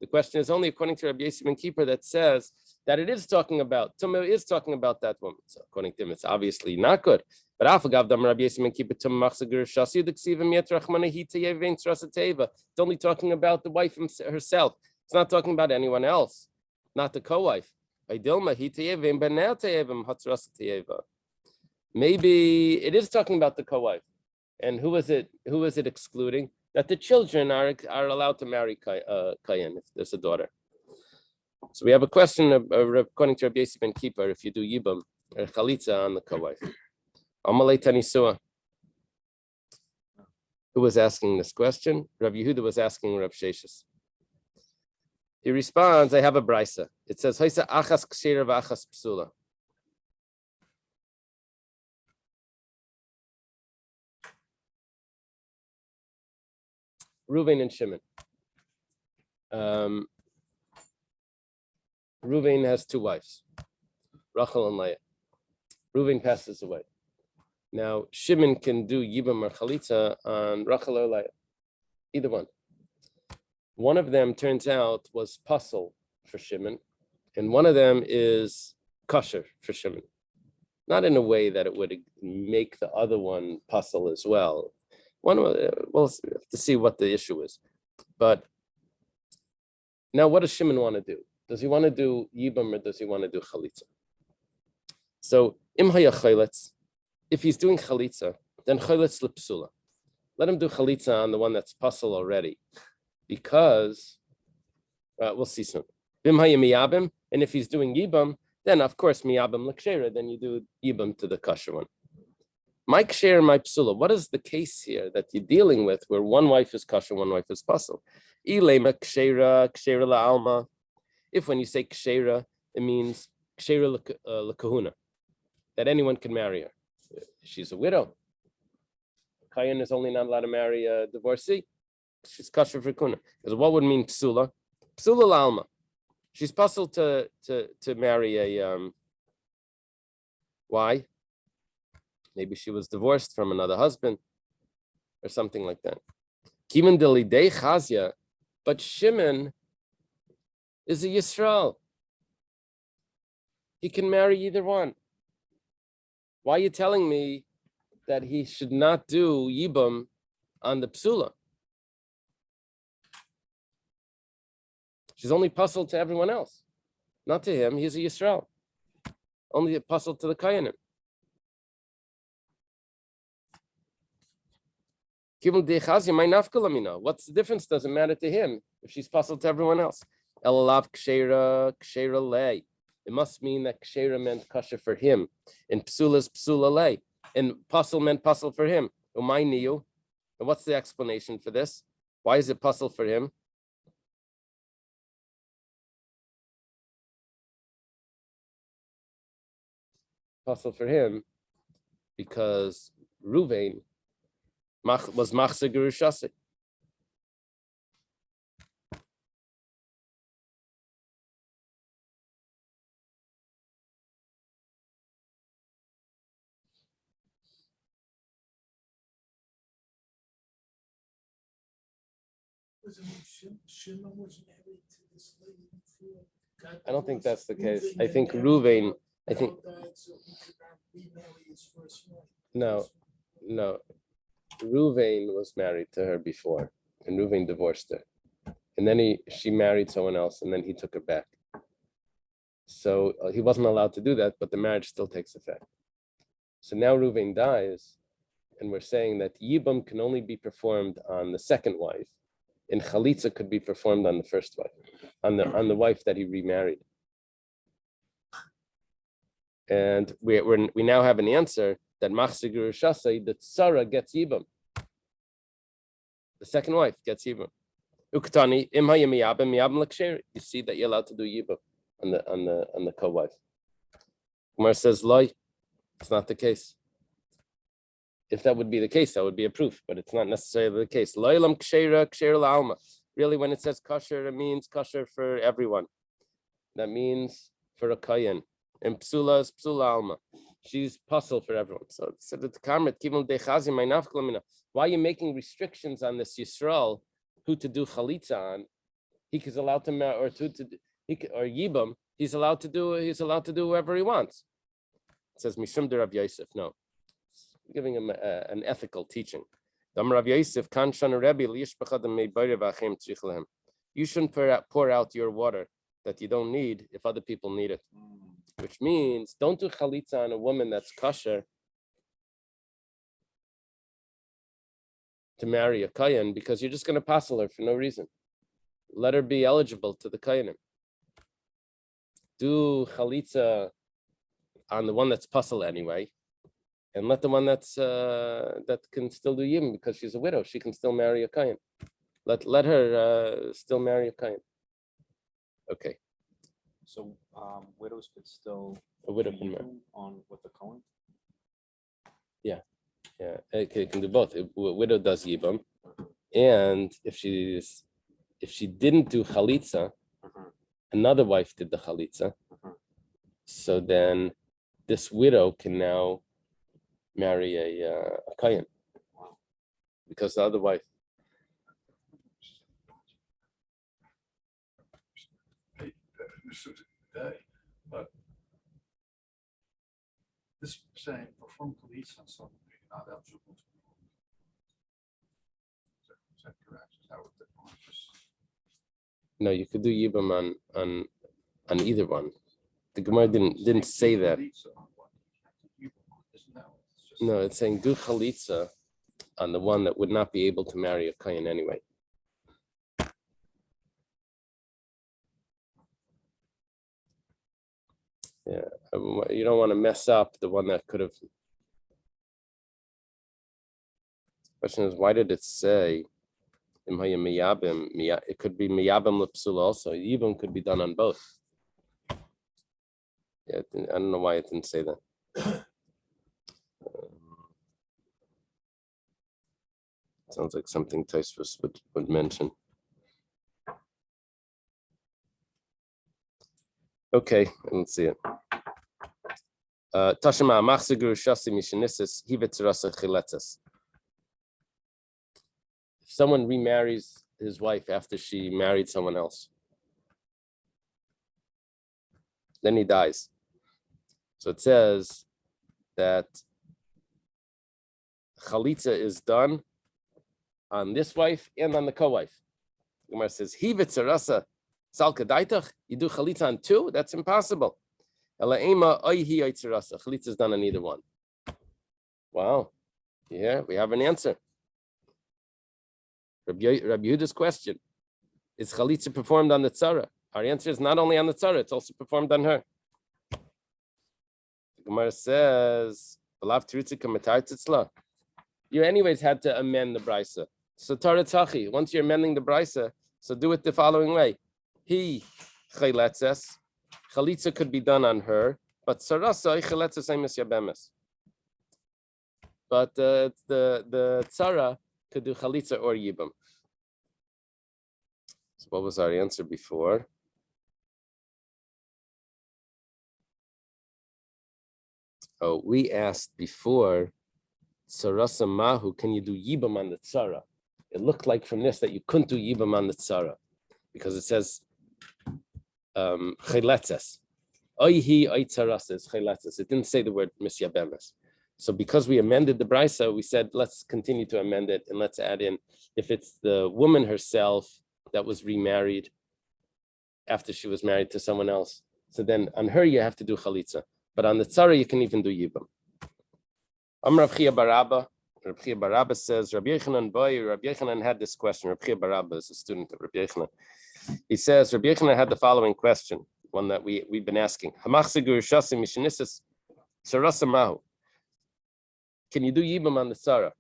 The question is only according to Rabbi Yosef ben Kippur that says that it is talking about, Tumah is talking about that woman. So according to him, it's obviously not good. But Afagav Dam Rabbi Yosef ben Kippur Tumah Machzagur Shasi Diksivim Yet Rachmana Hitayev Vein Trasateva. It's only talking about the wife herself. It's not talking about anyone else, not the co-wife. Maybe it is talking about the co-wife. And who is it excluding? That the children are allowed to marry Kayan if there's a daughter. So we have a question according to Rabbi Yosef ben Kippur, if you do Yibam or Chalitza on the co-wife. Amalei Tanisua. Who was asking this question? Rabbi Yehuda was asking Rabbi Sheshis. He responds, I have a brisa. It says, Haisa achas kshira v'achas psula. Reuven and Shimon. Reuven has two wives, Rachel and Leah. Reuven passes away. Now, Shimon can do Yibam or Chalitza on Rachel or Leah, either one. One of them turns out was puzzle for Shimon, and one of them is kosher for Shimon. Not in a way that it would make the other one puzzle as well. We'll have to see what the issue is. But now what does Shimon want to do? Does he want to do Yibam or does he want to do Chalitza? So, Im haya chalitz, if he's doing Chalitza, then Chalitz lepsula. Let him do Chalitza on the one that's puzzle already. Because, we'll see soon. Bim haya miyabim, and if he's doing Yibam, then of course miyabim l'kshera, then you do Yibam to the kosher one. My ksher, my psula. What is the case here that you're dealing with where one wife is kosher, one wife is puzzle? Ilema kshera, kshera la'alma. If when you say kshera, it means kshera l'kahuna, that anyone can marry her. She's a widow. Kayan is only not allowed to marry a divorcee. She's kosher for kuna. Because what would mean psula? Psula la'alma. She's puzzled to marry a why? Maybe she was divorced from another husband or something like that. Kiman delidei chazia, but Shimon is a Yisrael. He can marry either one. Why are you telling me that he should not do Yibam on the psula? She's only puzzled to everyone else, not to him. He's a Yisrael. Only a puzzle to the Kayanim. What's the difference? Doesn't matter to him if she's puzzled to everyone else. It must mean that kshera meant kosher for him, and psula is psula lei, and puzzle meant puzzle for him. And what's the explanation for this? Why is it puzzle for him? Puzzle for him because Reuven was machzor gerushasi. Shimon was married to this lady before. I don't think that's the case. I think Reuven. I think died, so he could not remarry his first wife. no. Reuven was married to her before, and Reuven divorced her, and then she married someone else, and then he took her back. So he wasn't allowed to do that, but the marriage still takes effect. So now Reuven dies, and we're saying that Yibam can only be performed on the second wife, and Chalitza could be performed on the first wife, on the wife that he remarried. And we now have an answer that Machsigur Shasai, that Sarah gets Yibam. The second wife gets Yibam. Uktani im hayamiyabim miyabim l'ksher. You see that you're allowed to do Yibam on the co-wife. Gemara says, "Loi, it's not the case. If that would be the case, that would be a proof, but it's not necessarily the case. Loilam kshera ksher la'alma. Really, when it says kosher, it means kosher for everyone. That means for a kayan. And psula is psula alma. She's puzzle for everyone. So the kamet kivul dechazi my nafklamina. Why are you making restrictions on this Yisrael who to do chalitza on? He is allowed to marry or or yibam. He's allowed to do whoever he wants. It says Mishum de Rav Yosef. No, giving him an ethical teaching. Rav Yosef kanshan Rebbe liyishbachad meibayre v'achem tzich You shouldn't pour out your water that you don't need if other people need it. Which means don't do chalitza on a woman that's kosher to marry a kayan because you're just going to passel her for no reason. Let her be eligible to the kayanim. Do chalitza on the one that's passel anyway, and let the one that's that can still do yibum because she's a widow. She can still marry a kayan. Let her still marry a kayan. Okay. So widows could still A widow do can marry. yibum on with the Cohen. Yeah, it can do both. A widow does yibam, and if she didn't do chalitza, another wife did the chalitza. So then, this widow can now marry a kayan because the other wife. Today, but this saying perform police on something you're not eligible to perform. Is that correct? Is that what the point is? No, you could do yibam on either one. The Gemara didn't say that. Chalitza on what you have to do on, isn't that what it's just No, it's saying do chalitza on the one that would not be able to marry a kayan anyway. Yeah, you don't want to mess up the one that could have. Question is, why did it say it could be miyabim l'psul also. Yibam could be done on both. Yeah, I don't know why it didn't say that. Sounds like something Tosfos would mention. Okay, let's see it. Tashima machzigur shasi mishenisis hivetzrasa chiletzes. If someone remarries his wife after she married someone else, then he dies. So it says that chalitza is done on this wife and on the co-wife. Gemara says, hivetzrasa. You do chalitza on two? That's impossible. Chalitza is done on either one. Wow. Yeah, we have an answer. Rabbi Yehuda's question. Is chalitza performed on the tzara? Our answer is not only on the tzara, it's also performed on her. The Gemara says, you anyways had to amend the brisa. So Taratzachi, once you're amending the brisa, so do it the following way. He chayletzes, chalitza could be done on her, but sarasa chayletzes emes yabemes. But the tzara could do chalitza or yibam. So what was our answer before? Oh, we asked before, sarasa mahu, can you do yibam on the tzara? It looked like from this that you couldn't do yibam on the tzara because it says chayletzes. Oihi oitzarases chayletzes. It didn't say the word misyabemes. So because we amended the brisa, we said let's continue to amend it and let's add in if it's the woman herself that was remarried after she was married to someone else. So then on her you have to do chalitza, but on the tzara you can even do yibam. Amar Rav Chia bar Abba. Rav Chia bar Abba says Rabbi Yochanan boy. Rabbi Yochanan had this question. Rav Chia bar Abba is a student of Rabbi Yochanan. He says Rabbi Yochanan had the following question, one that we've been asking. Hamachsigur shasim mishenisis sarasa mahu. Can you do yibam on the tzara?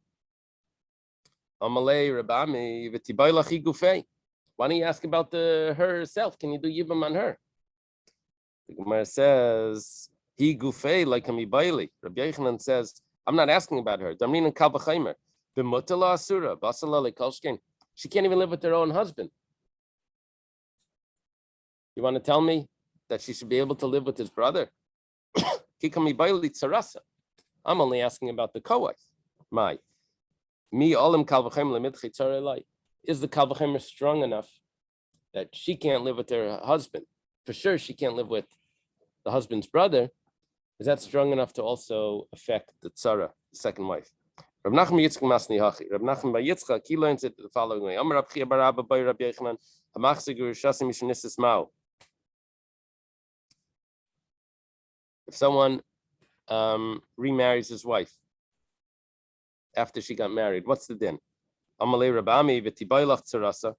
Amalei Rabami v'tibaylach igufei. Why don't you ask about herself? Can you do yibam on her? The Gemara says he gufei like a mibayli. Rabbi Yochanan says I'm not asking about her. Damrin and kal v'chaymer b'mutala asura basala lekolshkein. She can't even live with her own husband. You want to tell me that she should be able to live with his brother? Kika mibayli tzarasa. I'm only asking about the co-wife. My. Mi olim kal v'chaymer lemidchi tzarelai. Is the kal v'chaymer strong enough that she can't live with her husband? For sure, she can't live with the husband's brother. Is that strong enough to also affect the tzara, the second wife? Rav Nachman Yitzchak Masni Hachi. Rav Nachman by Yitzchak, he learns it the following way. Amar Rav Chia bar Abba by Rabbi Yochanan, Hamachsigur Shasim Mishenisis Mao. If someone remarries his wife after she got married, what's the din? Amalei Rabami v'tibaylach tzarasa.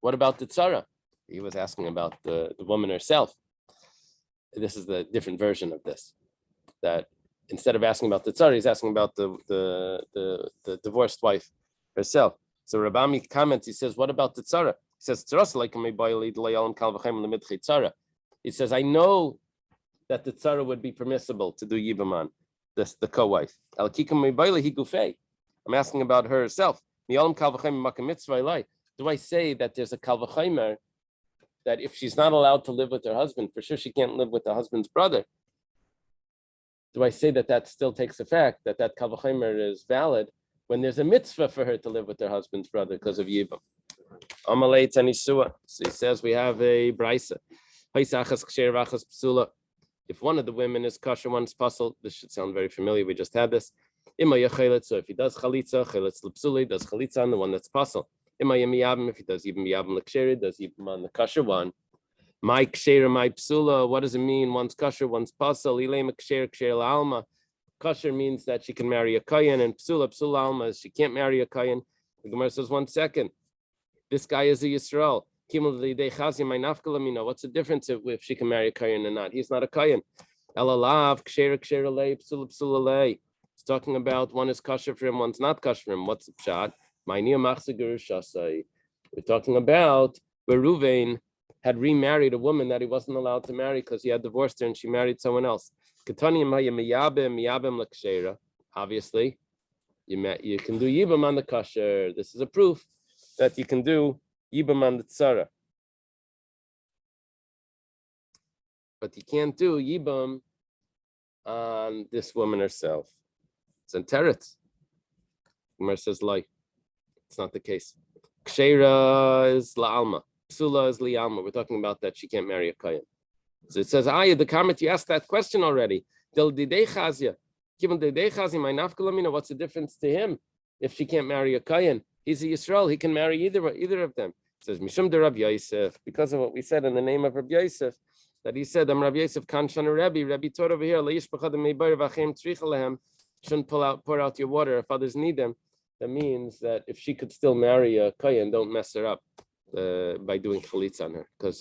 What about the tzara? He was asking about the woman herself. This is the different version of this. That instead of asking about the tzara, he's asking about the divorced wife herself. So Rabami comments. He says, "What about the tzara?" He says, "Tzarasa like tzara." He says, "I know that the tzara would be permissible to do yibaman, the co-wife. I'm asking about herself. Do I say that there's a kal v'chaymer that if she's not allowed to live with her husband, for sure she can't live with the husband's brother? Do I say that still takes effect, that kal v'chaymer is valid when there's a mitzvah for her to live with her husband's brother because of yibam? Amalei tanisua. So he says we have a brisa. If one of the women is kosher, one's puzzle. This should sound very familiar. We just had this. So if he does chalitza, chalitz l'psuli, does chalitza on the one that's puzzle. If he does even miyabim l'ksheri, does even on the kosher one. My kshera, my psula. What does it mean? One's kosher, one's puzzle. Ilay kshera, kshera la'alma. Kosher means that she can marry a kohen, and psula alma is she can't marry a kohen. The Gemara says 1 second. This guy is a Yisrael. What's the difference if she can marry a kohen or not? He's not a kohen. It's talking about one is kosher for him, one's not kosher for him. What's the pshat? We're talking about where Ruvain had remarried a woman that he wasn't allowed to marry because he had divorced her and she married someone else. Obviously, you can do yibam on the kosher. This is a proof that you can do yibam on the tzara. But you can't do yibam on this woman herself. It's in teretz. Gemara says like. It's not the case. Kshera is la'alma. Psula is li'alma. We're talking about that she can't marry a kohen. So it says, the comment, you asked that question already. What's the difference to him if she can't marry a kohen? He's a Yisrael. He can marry either of them. It says, Mishum de Rabbi Yosef, because of what we said in the name of Rabbi Yosef, that he said, Rabbi Yosef Kanshan Rabbi taught over here, shouldn't pour out your water if others need them. That means that if she could still marry a kohen, don't mess her up by doing chalitza on her, because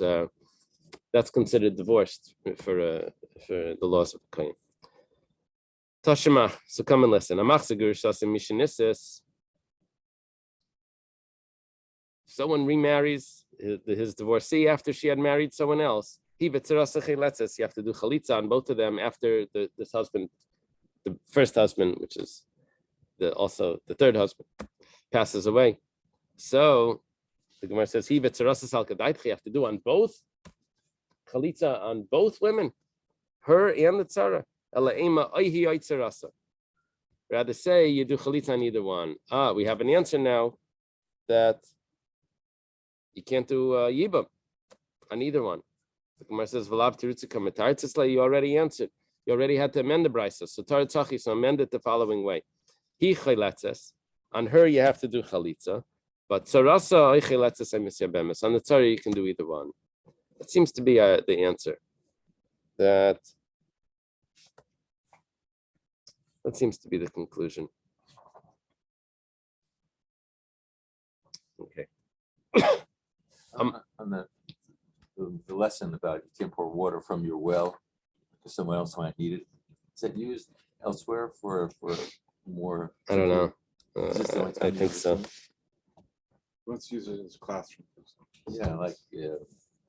that's considered divorced for the laws of kohen. Tashima, so come and listen. Someone remarries his divorcee after she had married someone else. You have to do chalitza on both of them after this husband, the first husband, which is also the third husband, passes away. So the Gemara says, you have to do on both chalitza on both women, her and the tzara. Rather say you do chalitza on either one. We have an answer now that you can't do yibam on either one. The Gemara says, you already answered. You already had to amend the brisa. So taritzachi, so amend it the following way. He chayletzes. On her you have to do chalitza, but tzarasa chayletzes emisyabemes. On the tzara you can do either one. That seems to be the answer. That seems to be the conclusion. Okay. On the lesson about you can't pour water from your well because someone else might need it. Is that used elsewhere for more? I don't know. Is this the only I time you think ever so. seen it? Let's use it as a classroom. Yeah, like,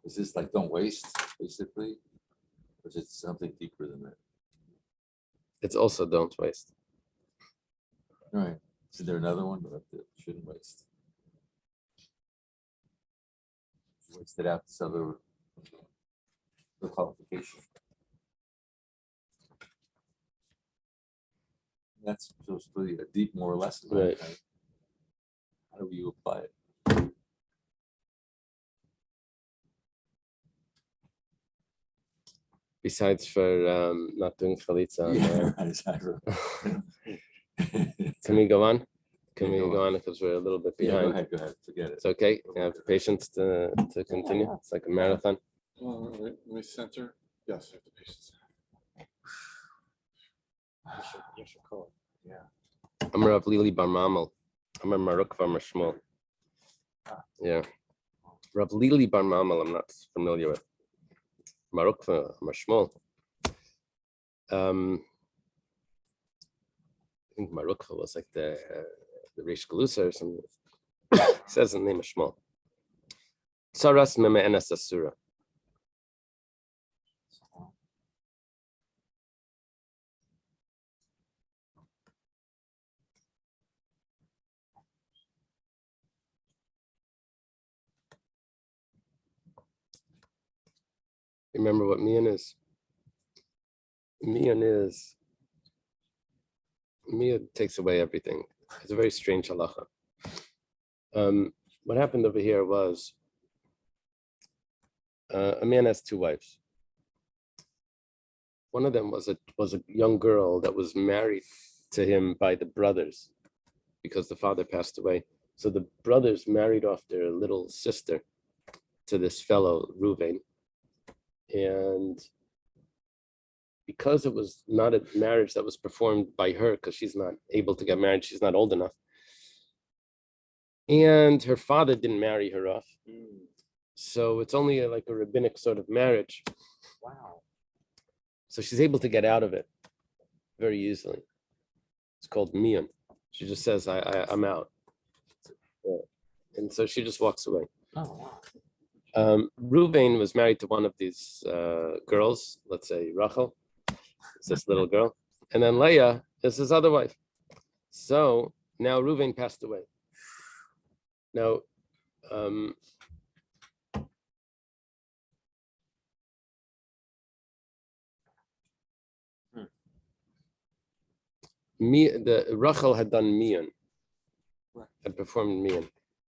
is this like don't waste, basically? Or is it something deeper than that? It's also don't waste. All right. Is there another one that shouldn't waste? Waste it out this other the qualification. That's supposed to be a deep moral lesson, right? Right. How do you apply it? Besides for not doing chalitza. Can we go on? Can Yeah, we go go on. on because we're a little bit Yeah, go behind? ahead, forget it. It's okay. You have patience to continue. It's like a marathon. Well, let me center. Yes, I have the patience. You should call it. I'm Rav Lili Bar Mamel. I'm a Maruk Bar Shmuel. Yeah. Rav Lili Bar Mamel, I'm not familiar with. Maruk Bar Shmuel. I think Maruk was like the Rish Galusa or something. It says the name of Shmuel. Tsaras Meme Enes Asura. Remember what mian is? Mian takes away everything. It's a very strange halacha. What happened over here was a man has two wives. One of them was a young girl that was married to him by the brothers because the father passed away. So the brothers married off their little sister to this fellow Reuven. And because it was not a marriage that was performed by her, because she's not able to get married, she's not old enough. And her father didn't marry her off. So it's only like a rabbinic sort of marriage. Wow. So she's able to get out of it very easily. It's called mian. She just says, I'm out. And so she just walks away. Oh, wow. Reuven was married to one of these girls, let's say Rachel, it's this little girl. And then Leah is his other wife. So now Reuven passed away. Now, the Rachel had done mian, had performed mian.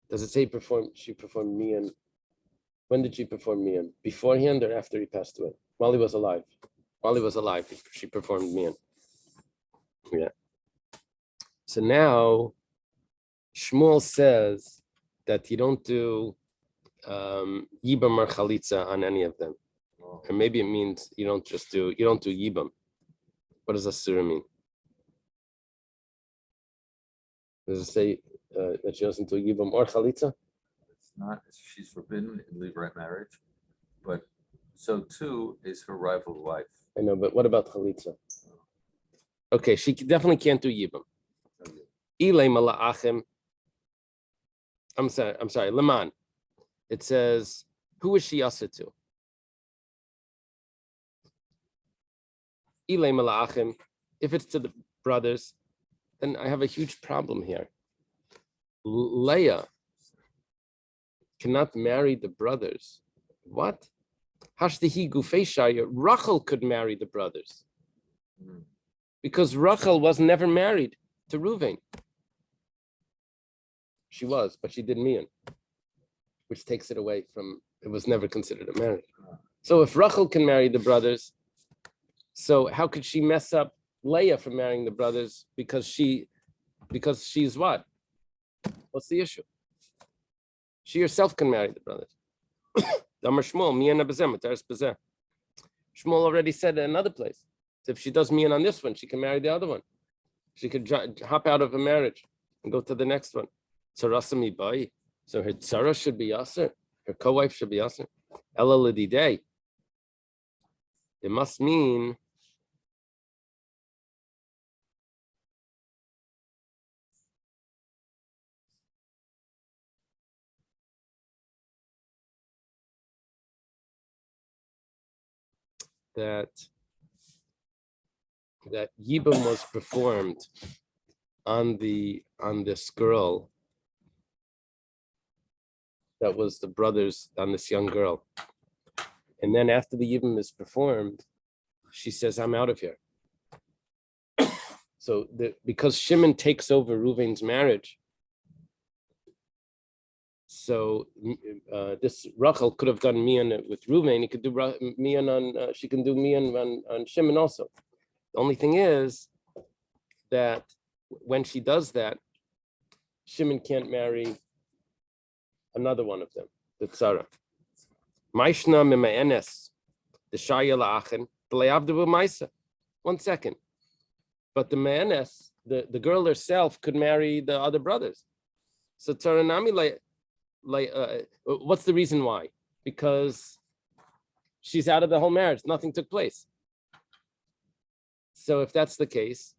Does it say she performed mian? When did she perform mian? Beforehand or after he passed away? While he was alive. While he was alive, she performed mian. Yeah. So now Shmuel says that you don't do yibam or chalitza on any of them. Or maybe it means you don't do yibam. What does asura mean? Does it say that she doesn't do yibam or chalitza? It's not, she's forbidden in levirate marriage, but so too is her rival wife. I know, but what about chalitza? Okay, she definitely can't do yibam. Ilay mala'achim. I'm sorry, Leman. It says, who is she asa to? Ilay mala'achim. If it's to the brothers, then I have a huge problem here. Leah cannot marry the brothers. What? Hashdehi gufei shaya. Rachel could marry the brothers. Because Rachel was never married to Reuven. She was, but she did mian, which takes it away from, it was never considered a marriage. So if Rachel can marry the brothers, so how could she mess up Leah from marrying the brothers because she's what? What's the issue? She herself can marry the brothers. Damar Shmuel, mian abazem, ataris bazeh. Shmuel already said in another place. So if she does mian on this one, she can marry the other one. She could hop out of a marriage and go to the next one. Tzarasami bai. So her tzara should be yaser. Her co-wife should be yaser. Ela l'didei. It must mean that Yibam was performed on this girl that was the brothers on this young girl. And then after the Yibam is performed, she says, I'm out of here. So because Shimon takes over Reuven's marriage, so this Rachel could have done mian with Reuven. He could do mian on. She can do mian on Shimon also. The only thing is that when she does that, Shimon can't marry another one of them, the tzara. Maishna mimaenes the shaya la'achen b'le'avdu b'maisa. 1 second, but the me'enes, the girl herself, could marry the other brothers. So tzaranami what's the reason why? Because she's out of the whole marriage. Nothing took place. So if that's the case,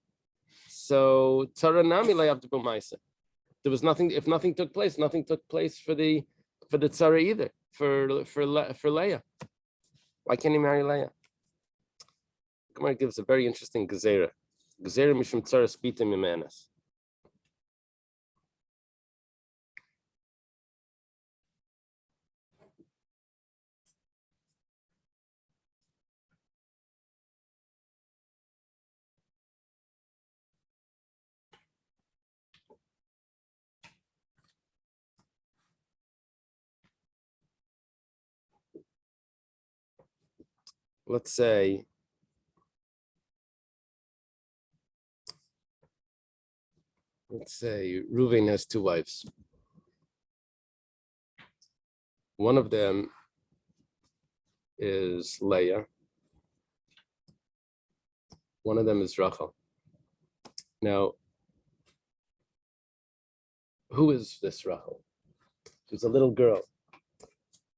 so tzaranami le'avdu b'maisa. There was nothing. If nothing took place, nothing took place for the tzara either. For Leah, why can't he marry Leah? Gemara gives a very interesting gezerah. Gezerah mishum tzara spita mimanas. Let's say Reuven has 2 wives. One of them is Leah. One of them is Rachel. Now, who is this Rachel? She's a little girl.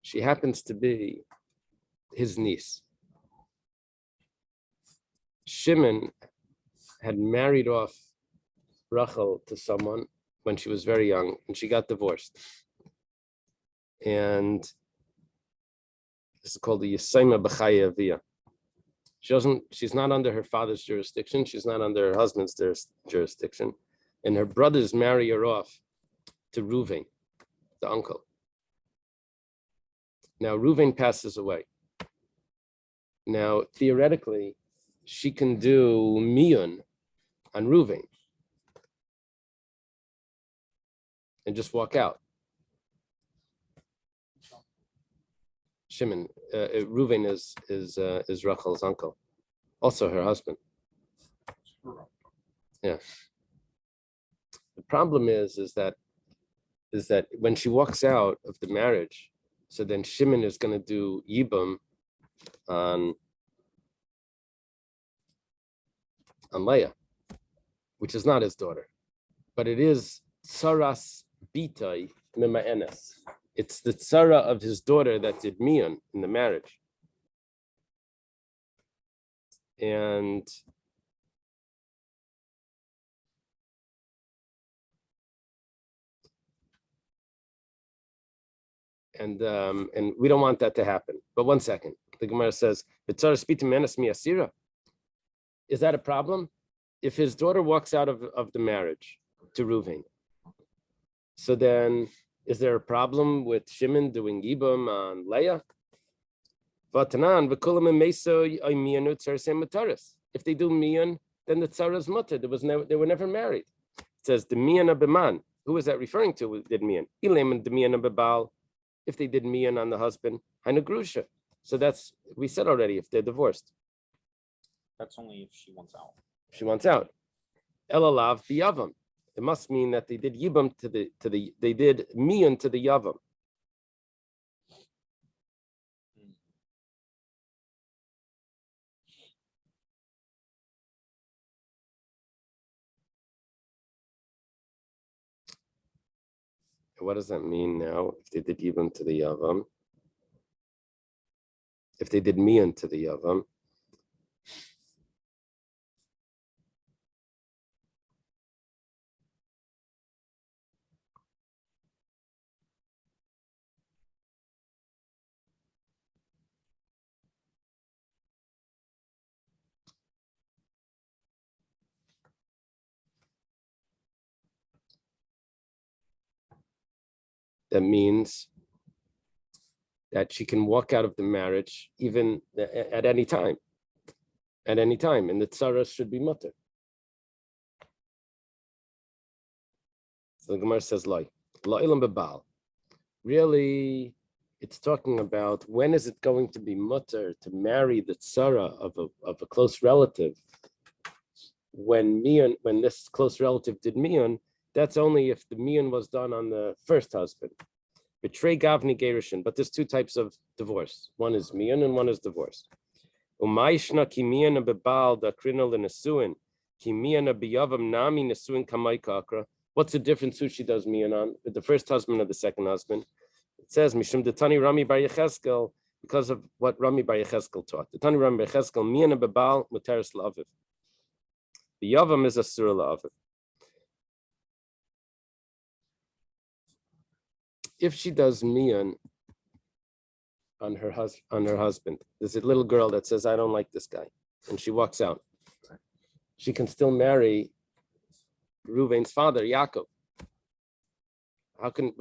She happens to be his niece. Shimon had married off Rachel to someone when she was very young, and she got divorced. And this is called the Yisayma B'chaya Aviyah. She's not under her father's jurisdiction. She's not under her husband's jurisdiction. And her brothers marry her off to Reuven, the uncle. Now, Reuven passes away. Now, theoretically, she can do miyun on Reuven and just walk out. Shimon, Reuven is Rachel's uncle, also her husband. Yeah. The problem is that when she walks out of the marriage, so then Shimon is going to do yibum on Leah, which is not his daughter, but it is tsaras bitai mima'enes. It's the tzara of his daughter that did miyun in the marriage. And we don't want that to happen. But 1 second, the Gemara says, is that a problem? If his daughter walks out of the marriage to Reuven, so then is there a problem with Shimon doing Yibam on Leah? If they do Miyan, then the Tzara's mutter. They were never married. It says the Miyan Abiman. Who is that referring to? Did Miyan? Ileman the Miyan Abibal. If they did Miyan on the husband, Hainagrusha. So we said already if they're divorced. That's only if she wants out. She wants out. Elalav biyavam. It must mean that they did yibam they did miyun to the yavam. What does that mean now? If they did Yibam to the Yavam, if they did Mian to the Yavam, that means that she can walk out of the marriage even at any time. At any time, and the tzara should be mutter. So the Gemara says, La'ilam bebal. Really, it's talking about when is it going to be mutter to marry the tzara of a close relative. When this close relative did mian, that's only if the mian was done on the first husband. Betray gavni gerushin, but there's two types of divorce. One is mian and one is divorce. Umayshna kimian bebal da krinal nesuin, kimian biyavam nami nesuin kamay kakra. What's the difference who she does mian on, with the first husband or the second husband? It says Mishum Detani Rami Bar Yecheskel, because of what Rami Bar Yecheskel taught. Detani Rami Bar Yecheskel mian bebal muteris la'aviv. Biyavam is a surah la'aviv. If she does mian on her husband, there's a little girl that says, I don't like this guy, and she walks out. She can still marry Reuven's father, Yaakov. How can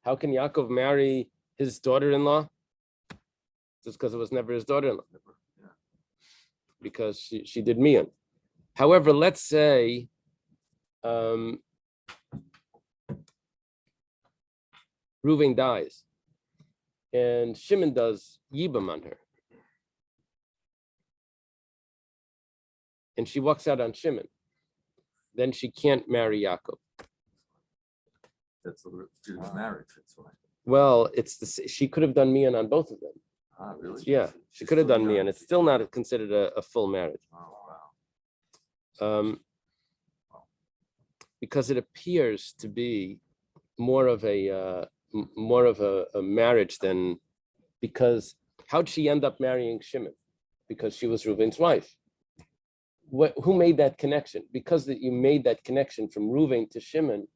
Yaakov marry his daughter-in-law? Just because it was never his daughter-in-law. Because she did mian. However, let's say Reuven dies and Shimon does Yibam on her. And she walks out on Shimon. Then she can't marry Yaakov. That's the marriage, that's why. Well, she could have done mian on both of them. Ah, really? Yeah, she could have done mian. It's still not considered a full marriage. Oh, wow. Because it appears to be more of a marriage than, because how'd she end up marrying Shimon? Because she was Reuven's wife. Who made that connection? Because that you made that connection from Reuven to Shimon,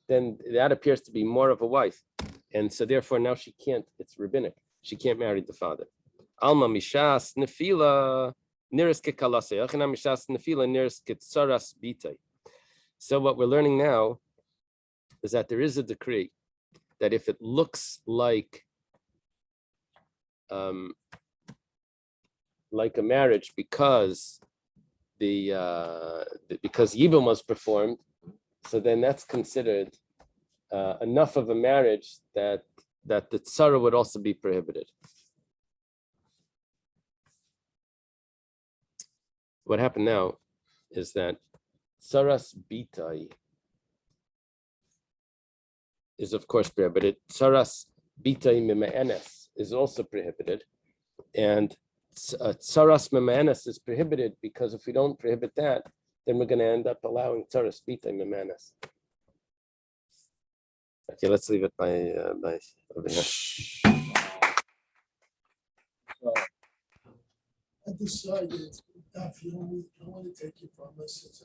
then that appears to be more of a wife. And so therefore now she can't, it's rabbinic. She can't marry the father. Alma mishas nefila niris kekalase. Achina mishas nefila niris ketsaras bitay. So what we're learning now is that there is a decree that if it looks like a marriage because because Yibam was performed, so then that's considered enough of a marriage that the tzara would also be prohibited. What happened now is that tzaras bitai is of course prohibited. Tzaras bitai mima'enes is also prohibited, and tzaras mima'enes is prohibited because if we don't prohibit that, then we're going to end up allowing tzaras bitai mima'enes. Okay, let's leave it by over here. I decided, Daf, Yomi, I want to take you from us.